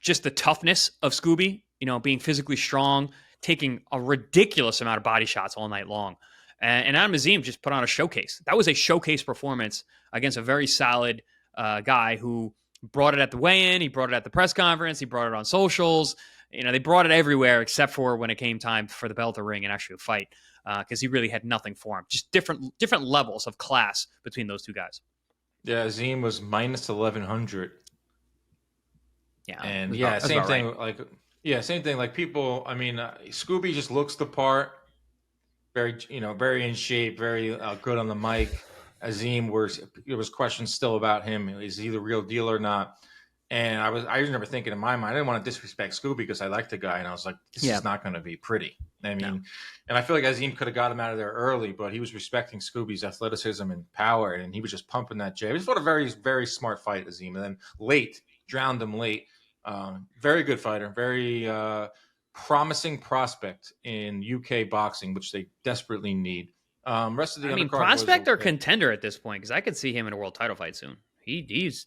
just the toughness of Scooby, you know, being physically strong, taking a ridiculous amount of body shots all night long. And Adam Azim just put on a showcase. That was a showcase performance against a very solid guy who brought it at the weigh-in. He brought it at the press conference. He brought it on socials. You know, they brought it everywhere except for when it came time for the bell to ring and actually a fight, because he really had nothing for him. Just different levels of class between those two guys. Yeah, Azim was minus 1,100. Yeah, and same thing. Right. Same thing. Like people, I mean, Scooby just looks the part. Very in shape, very good on the mic. Azim, there was questions still about him. Is he the real deal or not? And I remember thinking in my mind, I didn't want to disrespect Scooby because I liked the guy, and I was like, this is not going to be pretty. I mean, and I feel like Azim could have got him out of there early, but he was respecting Scooby's athleticism and power, and he was just pumping that jab. It was a very, very smart fight, Azim. And then drowned him late. Very good fighter, very promising prospect in UK boxing, which they desperately need. Rest of the undercard prospect or contender at this point, because I could see him in a world title fight soon. He's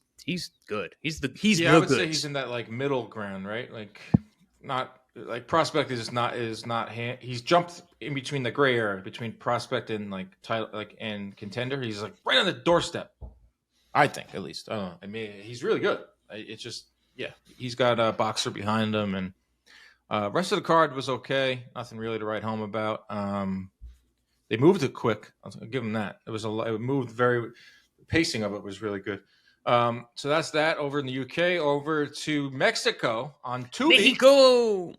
good. He's I would say he's in that like middle ground, right? Like not like prospect is not he's jumped in between the gray area between prospect and like title and contender. He's like right on the doorstep. I think, at least. I don't know. I mean, he's really good. It's just he's got a boxer behind him, and rest of the card was okay. Nothing really to write home about. They moved it quick. I'll give them that. It moved the pacing of it was really good. So that's that over in the UK. Over to Mexico on Tubi. Mexico.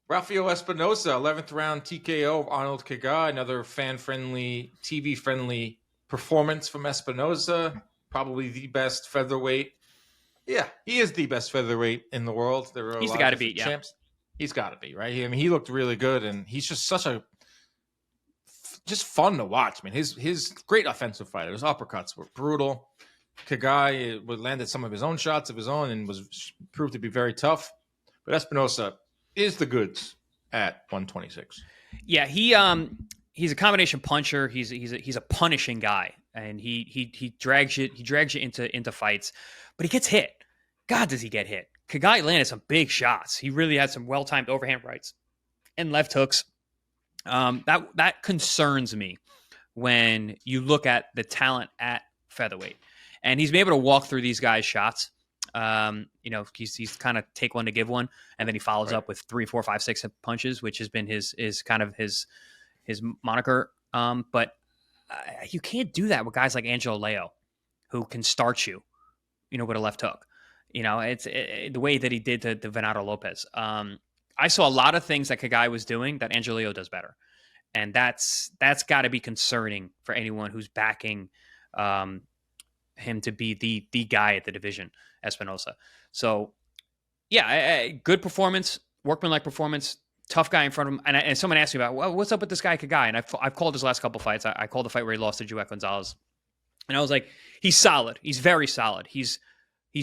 Rafael Espinoza, 11th round TKO Arnold Kaga. Another fan-friendly, TV-friendly performance from Espinoza. Probably the best featherweight. Yeah, he is the best featherweight in the world. He's the guy to beat, champs. He's got to be, right? I mean, he looked really good, and he's just just fun to watch. I mean, his great offensive fighter. His uppercuts were brutal. Kagai landed some of his own shots of his own and was proved to be very tough. But Espinoza is the goods at 126. Yeah, he's a combination puncher. He's a punishing guy, and he drags you into fights, but he gets hit. God, does he get hit? Kagai landed some big shots. He really had some well-timed overhand rights and left hooks. That concerns me when you look at the talent at featherweight, and he's been able to walk through these guys' shots. He's kind of take one to give one, and then he follows up with 3, 4, 5, 6 punches, which has been his kind of his moniker. But you can't do that with guys like Angelo Leo, who can start you, with a left hook. It's the way that he did to Venado Lopez. I saw a lot of things that Kagai was doing that Angelillo does better. And that's got to be concerning for anyone who's backing him to be the guy at the division, Espinoza. So, yeah, good performance, workmanlike performance, tough guy in front of him. And someone asked me about, well, what's up with this guy Kagai? And I've called his last couple fights. I called the fight where he lost to Juet Gonzalez. And I was like, he's solid. He's very solid. He's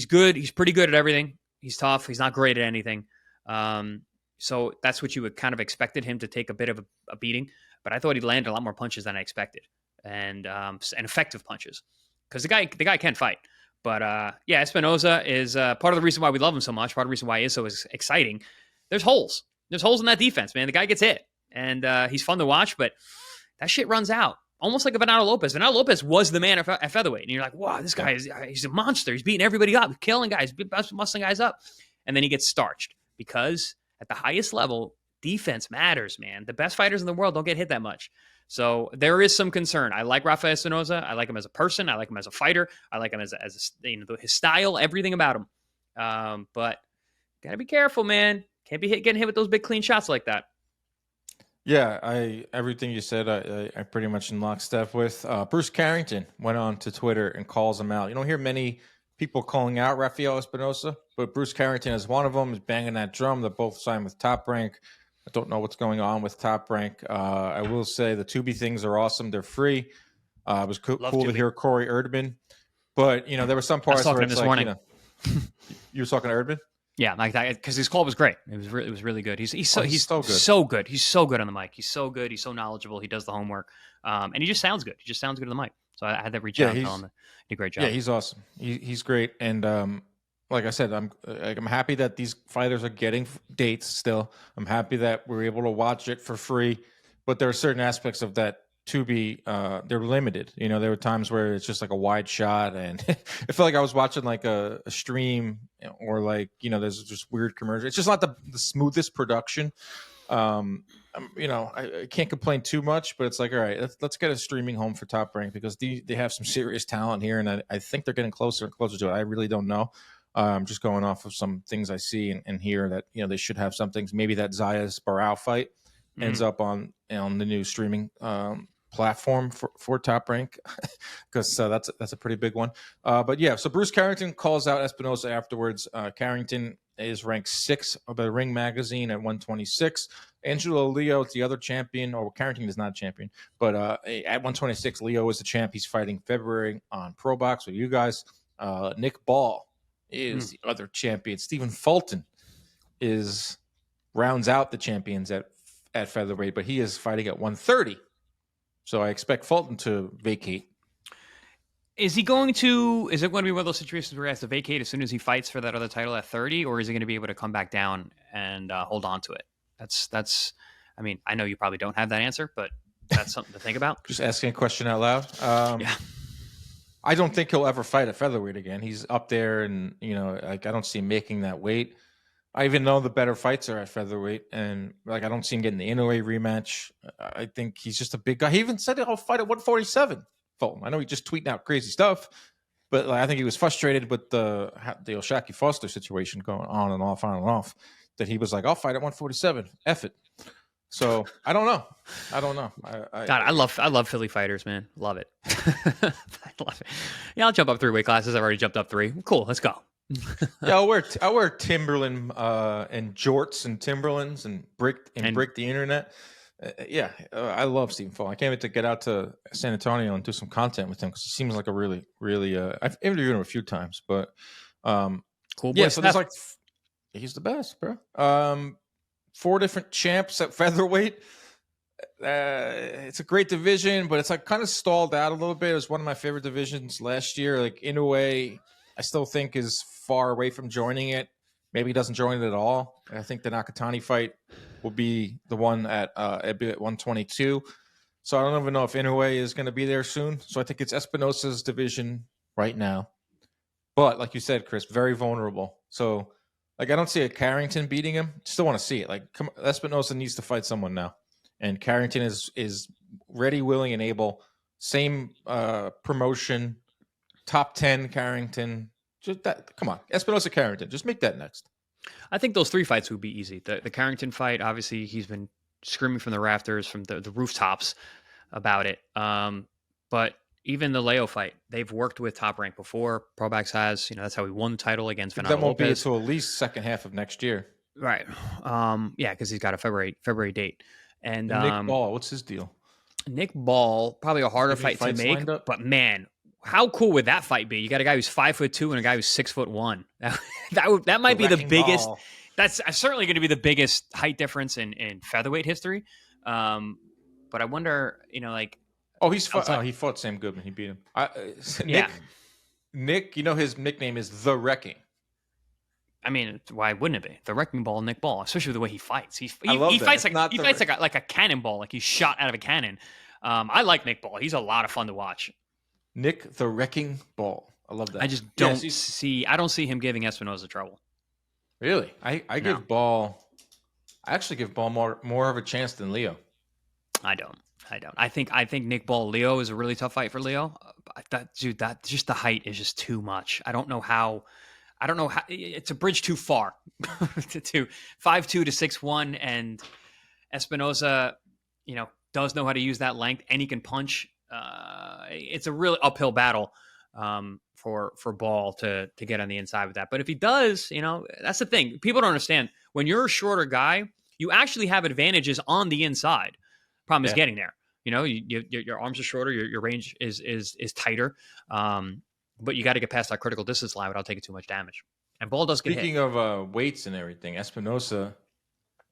good. He's pretty good at everything. He's tough. He's not great at anything. So that's what you would kind of expected him to take a bit of a beating. But I thought he landed a lot more punches than I expected, and effective punches, because the guy can fight. But yeah, Espinoza is part of the reason why we love him so much. Part of the reason why he is so exciting. There's holes. There's holes in that defense, man. The guy gets hit, and he's fun to watch, but that shit runs out. Almost like a Venado Lopez. Venado Lopez was the man at featherweight, and you're like, wow, this guy he's a monster. He's beating everybody up, killing guys, muscling guys up, and then he gets starched because at the highest level, defense matters, man. The best fighters in the world don't get hit that much. So there is some concern. I like Rafael Espinoza. I like him as a person. I like him as a fighter. I like him as his style, everything about him. But gotta be careful, man. Can't be getting hit with those big clean shots like that. Yeah, everything you said, I pretty much in lockstep with. Bruce Carrington went on to Twitter and calls him out. You don't hear many people calling out Rafael Espinoza, but Bruce Carrington is one of them. Is banging that drum. They're both signed with Top Rank. I don't know what's going on with Top Rank. I will say the Tubi things are awesome. They're free. It was cool to hear Corey Erdman, but there were some parts where it's this morning. You were talking to Erdman. Yeah, like that, because his call was great. It was really good. He's so good. So good. He's so good on the mic. He's so good. He's so knowledgeable. He does the homework, and he just sounds good. He just sounds good on the mic. So I had to reach out and tell him he did a great job. Yeah, he's awesome. He's great, and like I said, I'm happy that these fighters are getting dates still. I'm happy that we're able to watch it for free, but there are certain aspects of that Tubi, they're limited. There were times where it's just like a wide shot, and I felt like I was watching like a stream, or like there's just weird commercials. It's just not the smoothest production. I can't complain too much, but it's like, all right, let's get a streaming home for Top Rank, because they have some serious talent here, and I think they're getting closer and closer to it. I really don't know. I'm just going off of some things I see and hear that they should have some things. Maybe that Zayas Barao fight ends up on the new streaming platform for Top Rank, because that's a pretty big one. But yeah, so Bruce Carrington calls out Espinoza afterwards. Carrington is ranked 6th of the Ring magazine at 126. Angelo Leo is the other champion, or Carrington is not a champion, but at 126, Leo is the champ. He's fighting February on Pro Box with you guys. Nick Ball is the other champion. Stephen Fulton rounds out the champions at featherweight, but he is fighting at 130. So I expect Fulton to vacate. Is it going to be one of those situations where he has to vacate as soon as he fights for that other title at 30, or is he going to be able to come back down and hold on to it? That's. I mean, I know you probably don't have that answer, but that's something to think about. Just asking a question out loud. Yeah. I don't think he'll ever fight at featherweight again. He's up there, and I don't see him making that weight. I even know the better fights are at featherweight, and I don't see him getting the Inoue rematch. I think he's just a big guy. He even said he'll fight at 147. Fulton. I know he just tweeting out crazy stuff, but I think he was frustrated with the Oshaki Foster situation going on and off, that he was like, I'll fight at 147. F it. So I don't know. I love Philly fighters, man. Love it. I love it. Yeah, I'll jump up 3 weight classes. I've already jumped up 3. Cool. Let's go. Yeah, I'll wear Timberland and jorts and Timberlands and break the internet. I love Stephen Fulton. I can't wait to get out to San Antonio and do some content with him, because he seems like a really, really. I've interviewed him a few times, but cool. Boy, yeah, so there's he's the best, bro. 4 different champs at featherweight. It's a great division, but it's kind of stalled out a little bit. It was one of my favorite divisions last year. Inoue, I still think is far away from joining it. Maybe he doesn't join it at all. I think the Nakatani fight will be the one at 122. So I don't even know if Inoue is going to be there soon. So I think it's Espinoza's division right now. But like you said, Chris, very vulnerable. So I don't see a Carrington beating him. Still want to see it. Espinoza needs to fight someone now, and Carrington is ready, willing, and able. Same promotion, top 10 Carrington. Just that. Come on, Espinoza Carrington. Just make that next. I think those 3 fights would be easy. The Carrington fight, obviously, he's been screaming from the rafters, from the rooftops about it. But even the Leo fight, they've worked with Top Rank before. Probax has, that's how he won the title against Fernando That won't Lopez. be until at least second half of next year. Right. Yeah, because he's got a February date. And Nick Ball, what's his deal? Nick Ball, probably a harder fight to make. But man, how cool would that fight be? You got a guy who's 5'2" and a guy who's 6'1". That might be the biggest. Ball. That's certainly going to be the biggest height difference in featherweight history. But I wonder, he fought Sam Goodman. He beat him. Nick, his nickname is The Wrecking. I mean, why wouldn't it be? The Wrecking Ball, Nick Ball, especially the way he fights. He fights like a cannonball, like he's shot out of a cannon. I like Nick Ball. He's a lot of fun to watch. Nick the Wrecking Ball. I love that. I just don't see him giving Espinoza trouble. Really? I actually give Ball more of a chance than Leo. I don't. I think Nick Ball Leo is a really tough fight for Leo. That just the height is just too much. I don't know how it's a bridge too far to 5'2" to 6'1", and Espinoza, does know how to use that length and he can punch. It's a really uphill battle for Ball to get on the inside with that. But if he does, that's the thing. People don't understand. When you're a shorter guy, you actually have advantages on the inside. Problem is getting there. Your arms are shorter, your range is tighter. But you got to get past that critical distance line without taking too much damage. And Ball does get hit. Speaking of weights and everything, Espinoza,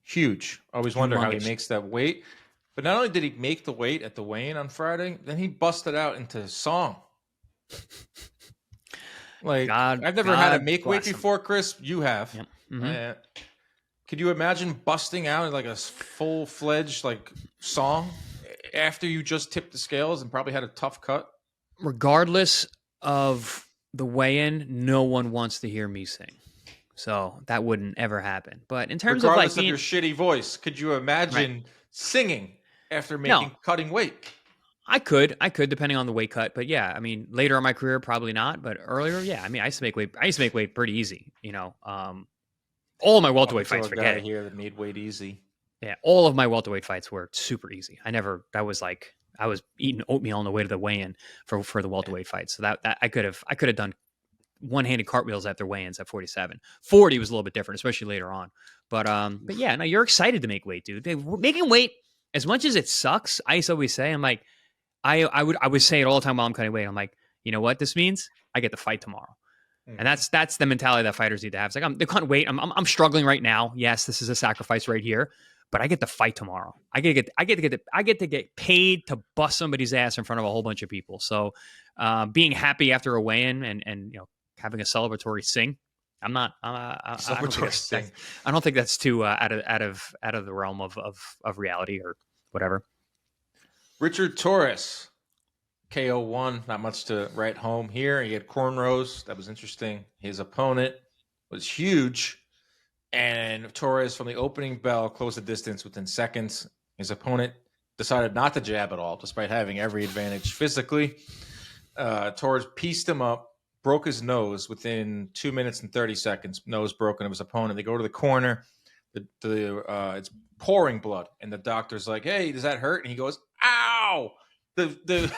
huge. I always wonder how he makes that weight. But not only did he make the weight at the weigh-in on Friday, then he busted out into song. I've never had to make weight before, Chris. You have. Yep. Mm-hmm. Could you imagine busting out in like a full-fledged song after you just tipped the scales and probably had a tough cut? Regardless of the weigh-in, no one wants to hear me sing. So that wouldn't ever happen. But in terms of your shitty voice, could you imagine singing after cutting weight? I could, depending on the weight cut. But yeah, I mean, later in my career, probably not. But earlier, yeah, I mean, I used to make weight pretty easy. All of my welterweight fights, forget it. Here that made weight easy. Yeah, all of my welterweight fights were super easy. I was eating oatmeal on the way to the weigh-in for the welterweight fights. So that I could have done one-handed cartwheels after weigh-ins at 47. 40 was a little bit different, especially later on. But yeah, no, you're excited to make weight, dude. Making weight, as much as it sucks, I used to always say, I'm like, I would say it all the time while I'm cutting weight. I'm like, you know what this means? I get to fight tomorrow. And that's the mentality that fighters need to have. It's like, they're cutting weight. I'm struggling right now. Yes, this is a sacrifice right here, but I get to fight tomorrow. I get to get paid to bust somebody's ass in front of a whole bunch of people. So, being happy after a weigh-in and having a celebratory sing, I don't think that's too out of the realm of reality or whatever. Richard Torrez, KO1, not much to write home here. He had cornrows. That was interesting. His opponent was huge. And Torrez, from the opening bell, closed the distance within seconds. His opponent decided not to jab at all, despite having every advantage physically. Torrez pieced him up, broke his nose within 2 minutes and 30 seconds. Nose broken of his opponent. They go to the corner. It's pouring blood, and the doctor's like, "Hey, does that hurt?" And he goes, "Ow!" The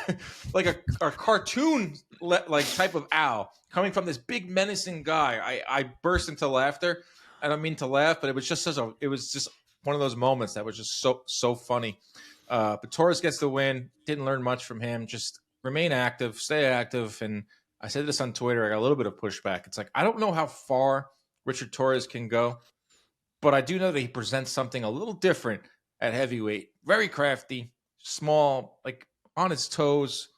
like a cartoon type of ow coming from this big menacing guy. I burst into laughter. I don't mean to laugh, but it was just one of those moments that was just so funny. But Torres gets the win. Didn't learn much from him. Just remain active, stay active. And I said this on Twitter. I got a little bit of pushback. It's like, I don't know how far Richard Torres can go, but I do know that he presents something a little different at heavyweight. Very crafty, small, on his toes.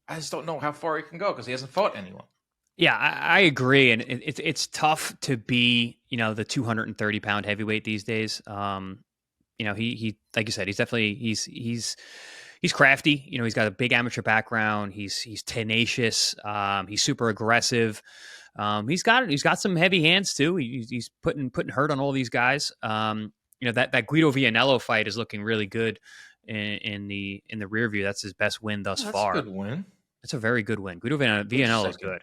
I just don't know how far he can go because he hasn't fought anyone. Yeah, I agree, and it's tough to be the 230-pound heavyweight these days. He like you said, he's definitely he's crafty. He's got a big amateur background. He's tenacious. He's super aggressive. He's got some heavy hands too. He's putting hurt on all these guys. That Guido Vianello fight is looking really good in the rear view. That's his best win thus far. That's a good win. It's a very good win. Guido Vianello is good.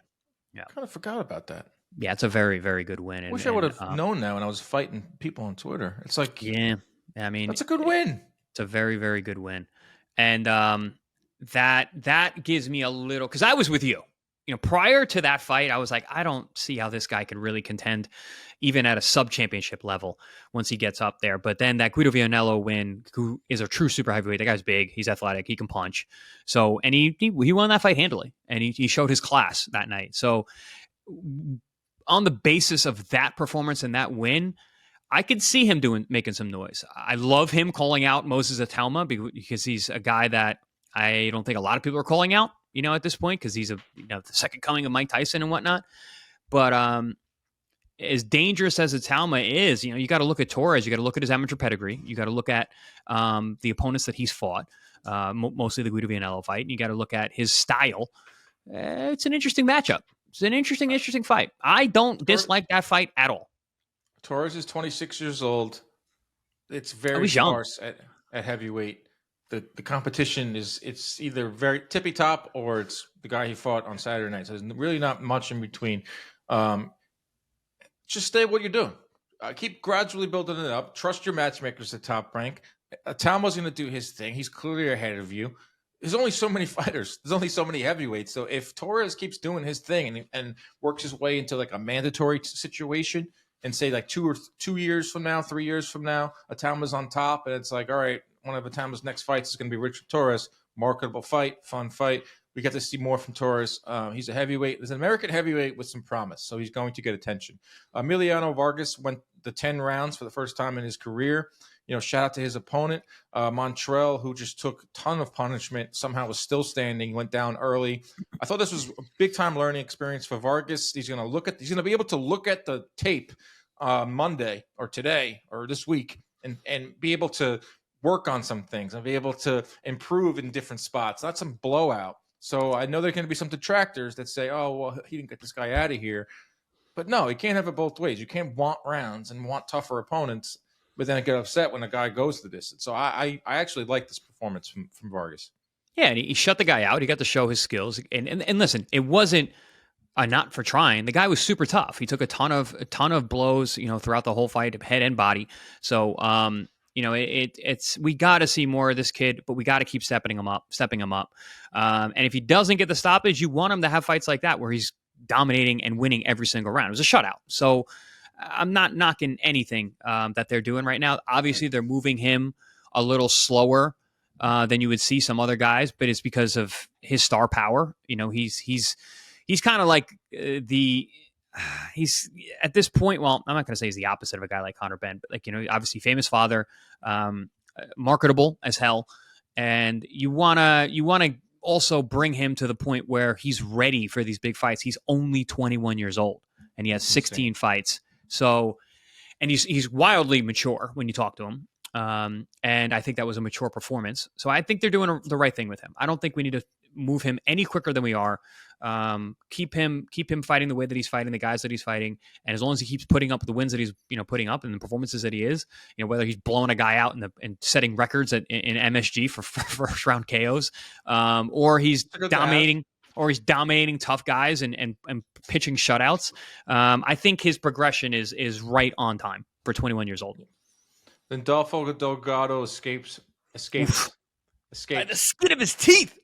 Yeah. Kind of forgot about that. Yeah, it's a very, very good win. Wish I would have known that when I was fighting people on Twitter. It's like, yeah, I mean, that's a good win. It's a very, very good win. And that gives me a little, because I was with you. Prior to that fight, I was like, I don't see how this guy could really contend even at a sub-championship level once he gets up there. But then that Guido Vianello win, who is a true super heavyweight, that guy's big, he's athletic, he can punch. So, and he won that fight handily, and he showed his class that night. So on the basis of that performance and that win, I could see him making some noise. I love him calling out Moses Atalma because he's a guy that I don't think a lot of people are calling out, at this point, because he's the second coming of Mike Tyson and whatnot. But as dangerous as Atalma is, you got to look at Torrez. You got to look at his amateur pedigree. You got to look at the opponents that he's fought, mostly the Guido Vianello fight. And you got to look at his style. It's an interesting matchup. It's an interesting fight. I don't dislike that fight at all. Torres is 26 years old. It's very sparse at heavyweight. The competition it's either very tippy top or it's the guy he fought on Saturday night. So there's really not much in between. Just stay what you're doing. Keep gradually building it up. Trust your matchmakers at Top Rank. Talma's going to do his thing. He's clearly ahead of you. There's only so many fighters. There's only so many heavyweights. So if Torres keeps doing his thing and works his way into like a mandatory situation, and say like 2 years from now, 3 years from now, Atalma's on top, and it's like, all right, one of Atalma's next fights is going to be Richard Torres. Marketable fight, fun fight. We get to see more from Torres. He's a heavyweight. There's an American heavyweight with some promise, so he's going to get attention. Emiliano Vargas went the 10 rounds for the first time in his career. Shout out to his opponent, Montrell, who just took a ton of punishment, somehow was still standing, went down early. I thought this was a big-time learning experience for Vargas. He's going to be able to look at the tape Monday or today or this week and be able to work on some things and be able to improve in different spots, not some blowout. So I know there are going to be some detractors that say, oh, well, he didn't get this guy out of here. But no, you can't have it both ways. You can't want rounds and want tougher opponents, but then get upset when a guy goes the distance. So I actually like this performance from Vargas. Yeah, and he shut the guy out. He got to show his skills. And listen, it wasn't not for trying. The guy was super tough. He took a ton of blows, throughout the whole fight, head and body. So it's we got to see more of this kid, but we got to keep stepping him up. And if he doesn't get the stoppage, you want him to have fights like that where he's dominating and winning every single round. It was a shutout. So I'm not knocking anything that they're doing right now. Obviously, they're moving him a little slower than you would see some other guys, but it's because of his star power. He's kind of like he's at this point. Well, I'm not going to say he's the opposite of a guy like Conor Benn, but obviously famous father, marketable as hell, and you wanna also bring him to the point where he's ready for these big fights. He's only 21 years old, and he has 16 fights. So, and he's wildly mature when you talk to him. And I think that was a mature performance. So I think they're doing the right thing with him. I don't think we need to move him any quicker than we are. Keep him fighting the way that he's fighting, the guys that he's fighting. And as long as he keeps putting up the wins that he's, putting up and the performances that he is, whether he's blowing a guy out and setting records in MSG for first round KOs, or he's dominating tough guys and pitching shutouts. I think his progression is right on time for 21 years old. Adolfo Delgado escapes by the skin of his teeth.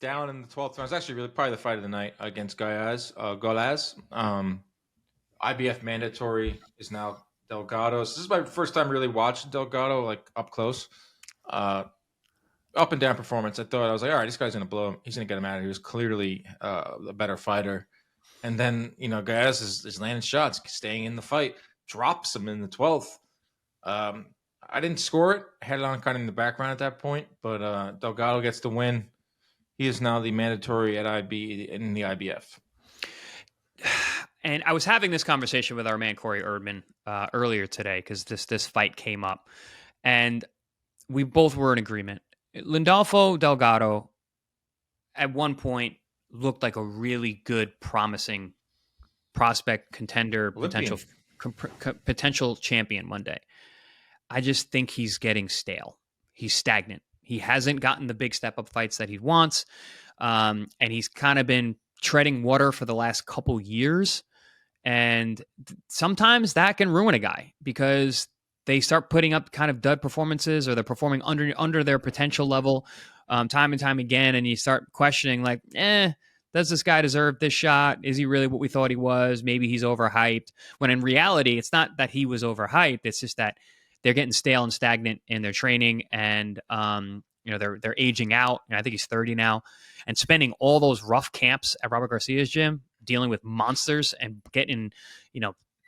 Down in the 12th round. It's actually probably the fight of the night against Golaz. IBF mandatory is now Delgado. So this is my first time really watching Delgado like up close. Up and down performance. I was like, all right, this guy's going to blow him. He's going to get him out of here. He was clearly a better fighter. And then, Golaz is landing shots, staying in the fight, drops him in the 12th. I didn't score it. I had it on kind of in the background at that point, but Delgado gets the win. He is now the mandatory at IB in the IBF. And I was having this conversation with our man Corey Erdman earlier today because this fight came up, and we both were in agreement. Lindolfo Delgado at one point looked like a really good, promising prospect, contender, Olympian. potential champion one day. I just think he's getting stale. He's stagnant. He hasn't gotten the big step up fights that he wants. And he's kind of been treading water for the last couple years. And sometimes that can ruin a guy because they start putting up kind of dud performances, or they're performing under their potential level time and time again. And you start questioning, like, does this guy deserve this shot? Is he really what we thought he was? Maybe he's overhyped. When in reality, it's not that he was overhyped. It's just that they're getting stale and stagnant in their training, and they're aging out. And I think he's 30 now, and spending all those rough camps at Robert Garcia's gym, dealing with monsters and getting,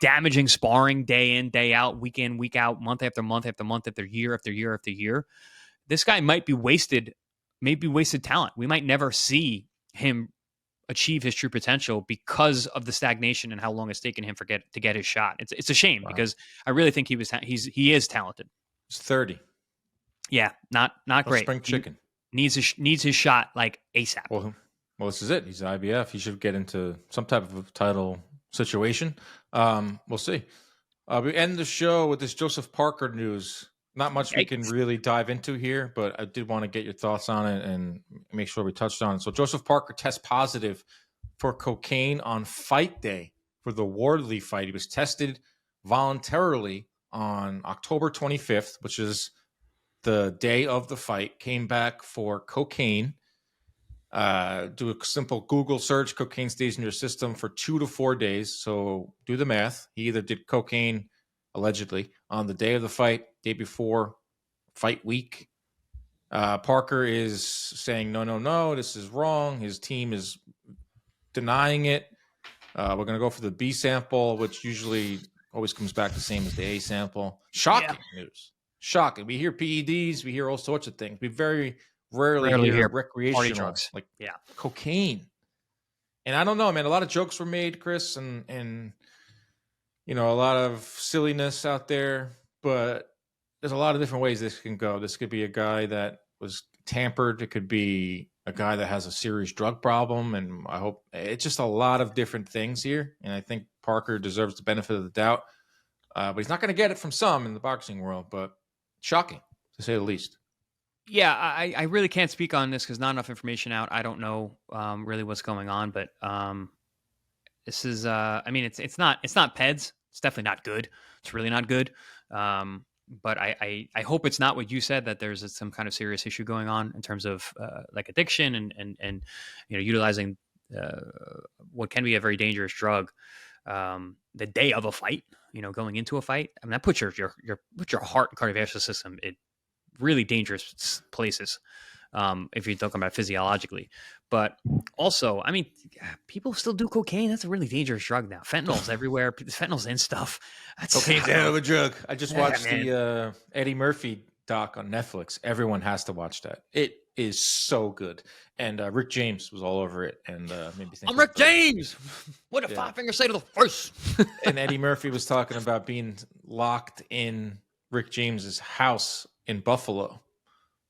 damaging sparring day in, day out, week in, week out, month after month after month after year after year after year. This guy might be wasted talent. We might never see him achieve his true potential because of the stagnation and how long it's taken him to get his shot. It's a shame because I really think he is talented. He's 30. Yeah, not great. Spring chicken. Needs his shot like ASAP. Well, this is it. He's an IBF. He should get into some type of title situation. We'll see. We end the show with this Joseph Parker news. Not much we can really dive into here, but I did want to get your thoughts on it and make sure we touched on it. So Joseph Parker tests positive for cocaine on fight day for the Wardley fight. He was tested voluntarily on October 25th, which is the day of the fight, came back for cocaine. Do a simple Google search. Cocaine stays in your system for 2 to 4 days. So do the math. He either did cocaine allegedly on the day of the fight, day before fight week. Parker is saying, no, this is wrong. His team is denying it. We're going to go for the B sample, which usually always comes back the same as the A sample. Shocking news. Shocking. We hear PEDs. We hear all sorts of things. We very rarely hear recreational drugs, like cocaine. And I don't know, man. A lot of jokes were made, Chris, and a lot of silliness out there, but there's a lot of different ways this can go. This could be a guy that was tampered. It could be a guy that has a serious drug problem. And I hope it's just a lot of different things here. And I think Parker deserves the benefit of the doubt. But he's not going to get it from some in the boxing world, but shocking to say the least. Yeah, I really can't speak on this because not enough information out. I don't know really what's going on, but this is, it's not PEDS. It's definitely not good. It's really not good. But I hope it's not what you said, that there's some kind of serious issue going on in terms of like addiction and utilizing what can be a very dangerous drug the day of a fight. Going into a fight. I mean, that puts your heart and cardiovascular system in really dangerous places. If you're talking about physiologically, but also, I mean, people still do cocaine. That's a really dangerous drug now. Fentanyl's everywhere. Fentanyl's in stuff. Cocaine's a hell of a drug. I just watched the Eddie Murphy doc on Netflix. Everyone has to watch that. It is so good. And Rick James was all over it. And made me think, I'm Rick James. What did Five Fingers say to the first? And Eddie Murphy was talking about being locked in Rick James's house in Buffalo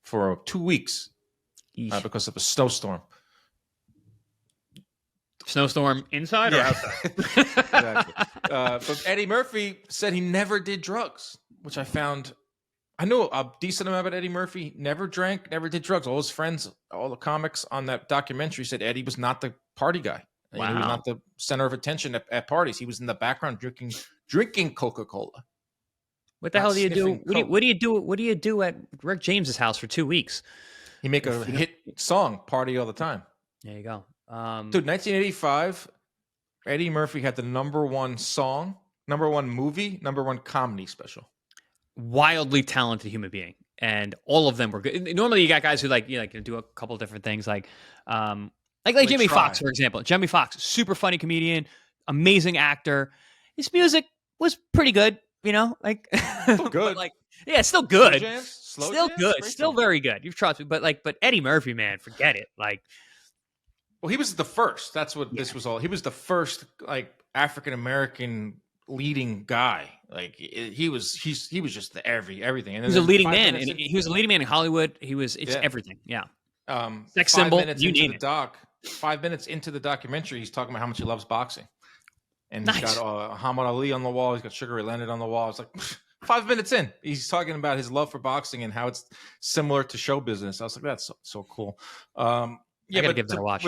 for 2 weeks. Because of a snowstorm. Snowstorm inside or outside? Exactly. But Eddie Murphy said he never did drugs, which I knew a decent amount about Eddie Murphy. Never drank, never did drugs. All his friends, all the comics on that documentary said Eddie was not the party guy. Wow. He was not the center of attention at parties. He was in the background drinking Coca-Cola. What the hell do you do? What do you do at Rick James's house for 2 weeks? He make a hit song, party all the time. There you go. Dude, 1985, Eddie Murphy had the number one song, number one movie, number one comedy special. Wildly talented human being. And all of them were good. Normally you got guys who do a couple of different things like Jimmy Fox, for example. Jimmy Fox, super funny comedian, amazing actor. His music was pretty good, Still good. Still good. Slow still jams? Good. Great Still song. very good. You've trust me. But Eddie Murphy, man, forget it. Well, he was the first. That's what this was all. He was the first African American leading guy. He was just the everything. And he was a leading man, and he was a leading man in Hollywood. It's everything. Yeah. Sex symbol. You name it. 5 minutes into the documentary, he's talking about how much he loves boxing, and nice. He's got Muhammad Ali on the wall. He's got Sugar Ray Leonard on the wall. It's like 5 minutes in, he's talking about his love for boxing and how it's similar to show business. I was like, that's so cool. I gotta give that a watch.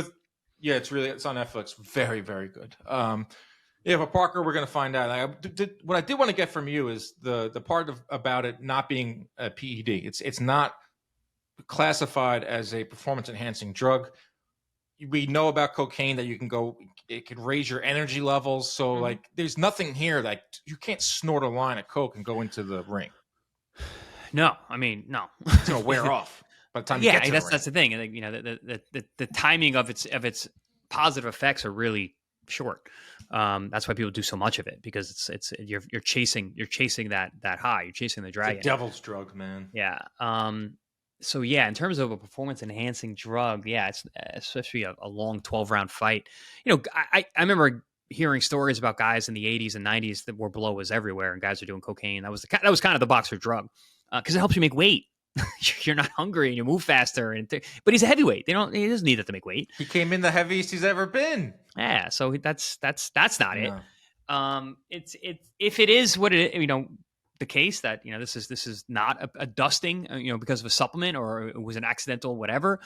It's on Netflix. Very, very good. But Parker, we're going to find out. What I did want to get from you is the part about it not being a PED. It's not classified as a performance enhancing drug. We know about cocaine that it can raise your energy levels. So like, there's nothing here that you can't snort a line of coke and go into the ring. No, I mean, no. It's going to wear off by the time you get to the ring. That's the thing. You know, the timing of its positive effects are really short. That's why people do so much of it, because you're chasing that high. You're chasing the dragon. It's a devil's drug, man. Yeah. So yeah, in terms of a performance enhancing drug, it's especially a long 12-round fight. You know, I remember hearing stories about guys in the 80s and 90s that where blow was everywhere and guys are doing cocaine. That was kind of the boxer drug, because it helps you make weight. You're not hungry and you move faster. But he's a heavyweight. He doesn't need that to make weight. He came in the heaviest he's ever been. Yeah, so that's not it. It's if it is what it, you know, the case that, you know, this is not a dusting, you know, because of a supplement or it was an accidental whatever.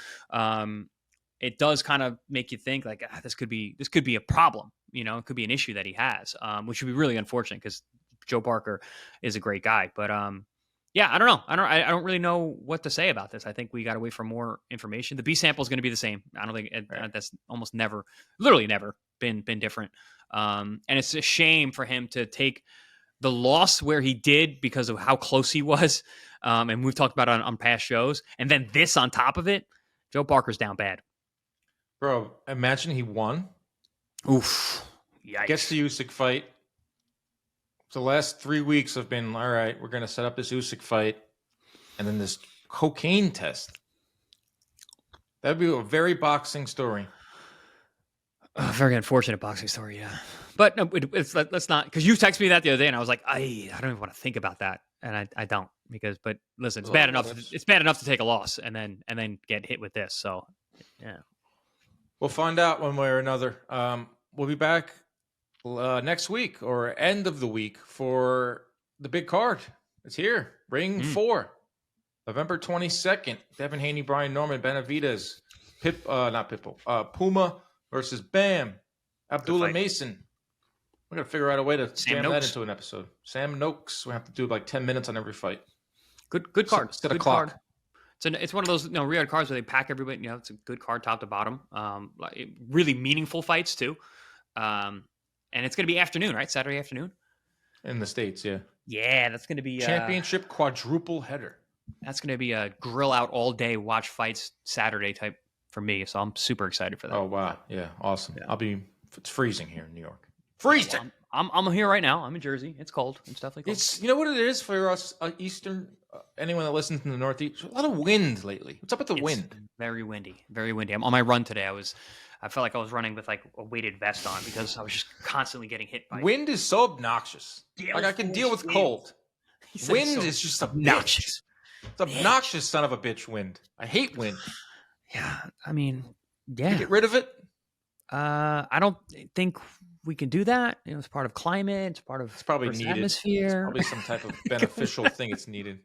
It does kind of make you think like, this could be a problem. You know, it could be an issue that he has, which would be really unfortunate because Joe Parker is a great guy. But yeah, I don't know. I don't really know what to say about this. I think we got to wait for more information. The B sample is going to be the same. I don't think that's almost literally never been different. And it's a shame for him to take the loss where he did because of how close he was. And we've talked about it on past shows. And then this on top of it, Joe Parker's down bad. Bro, imagine he won. Oof. Yikes. Gets the Usyk fight. The last 3 weeks have been, all right, we're going to set up this Usyk fight. And then this cocaine test. That'd be a very boxing story. Very unfortunate boxing story, yeah. But no, let's not, because you texted me that the other day, and I was like, I don't even want to think about that, and I don't, but listen, it's bad enough. It's bad enough to take a loss and then get hit with this. So, yeah, we'll find out one way or another. We'll be back next week or end of the week for the big card. It's here, Ring 4, November 22nd. Devin Haney, Brian Norman, Benavidez, not Pitbull, Puma versus Bam, Abdullah Mason. We're going to figure out a way to jam that into an episode. Sam Noakes. We have to do like 10 minutes on every fight. Good card. Instead of clock. It's one of those real cards where they pack everybody. You know, it's a good card top to bottom. Really meaningful fights too. And it's going to be afternoon, right? Saturday afternoon. In the States, yeah. Yeah, that's going to be championship quadruple header. That's going to be a grill out all day, watch fights Saturday type for me. So I'm super excited for that. Oh wow, yeah, awesome. Yeah. It's freezing here in New York. Freezing. Well, I'm here right now. I'm in Jersey. It's cold. It's definitely cold. It's, you know what it is for us Eastern, anyone that listens in the Northeast, a lot of wind lately. What's up with the wind? Very windy. I'm on my run today. I felt like I was running with like a weighted vest on because I was just constantly getting hit by wind. Is so obnoxious. Like I can deal with cold. Wind is just obnoxious. It's obnoxious, son of a bitch. Wind. I hate wind. Yeah, I mean, yeah. Can you get rid of it? I don't think we can do that. You know, it's part of climate. It's part of probably needed. Atmosphere. It's probably some type of beneficial thing. It's needed.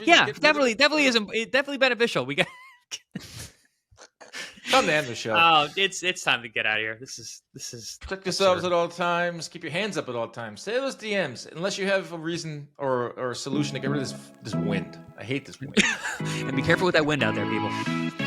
Yeah, definitely is. Definitely beneficial. We got. Time to end the show. Oh, it's time to get out of here. This is. Protect yourselves at all times. Keep your hands up at all times. Stay those DMs unless you have a reason or a solution to get rid of this wind. I hate this wind. And be careful with that wind out there, people.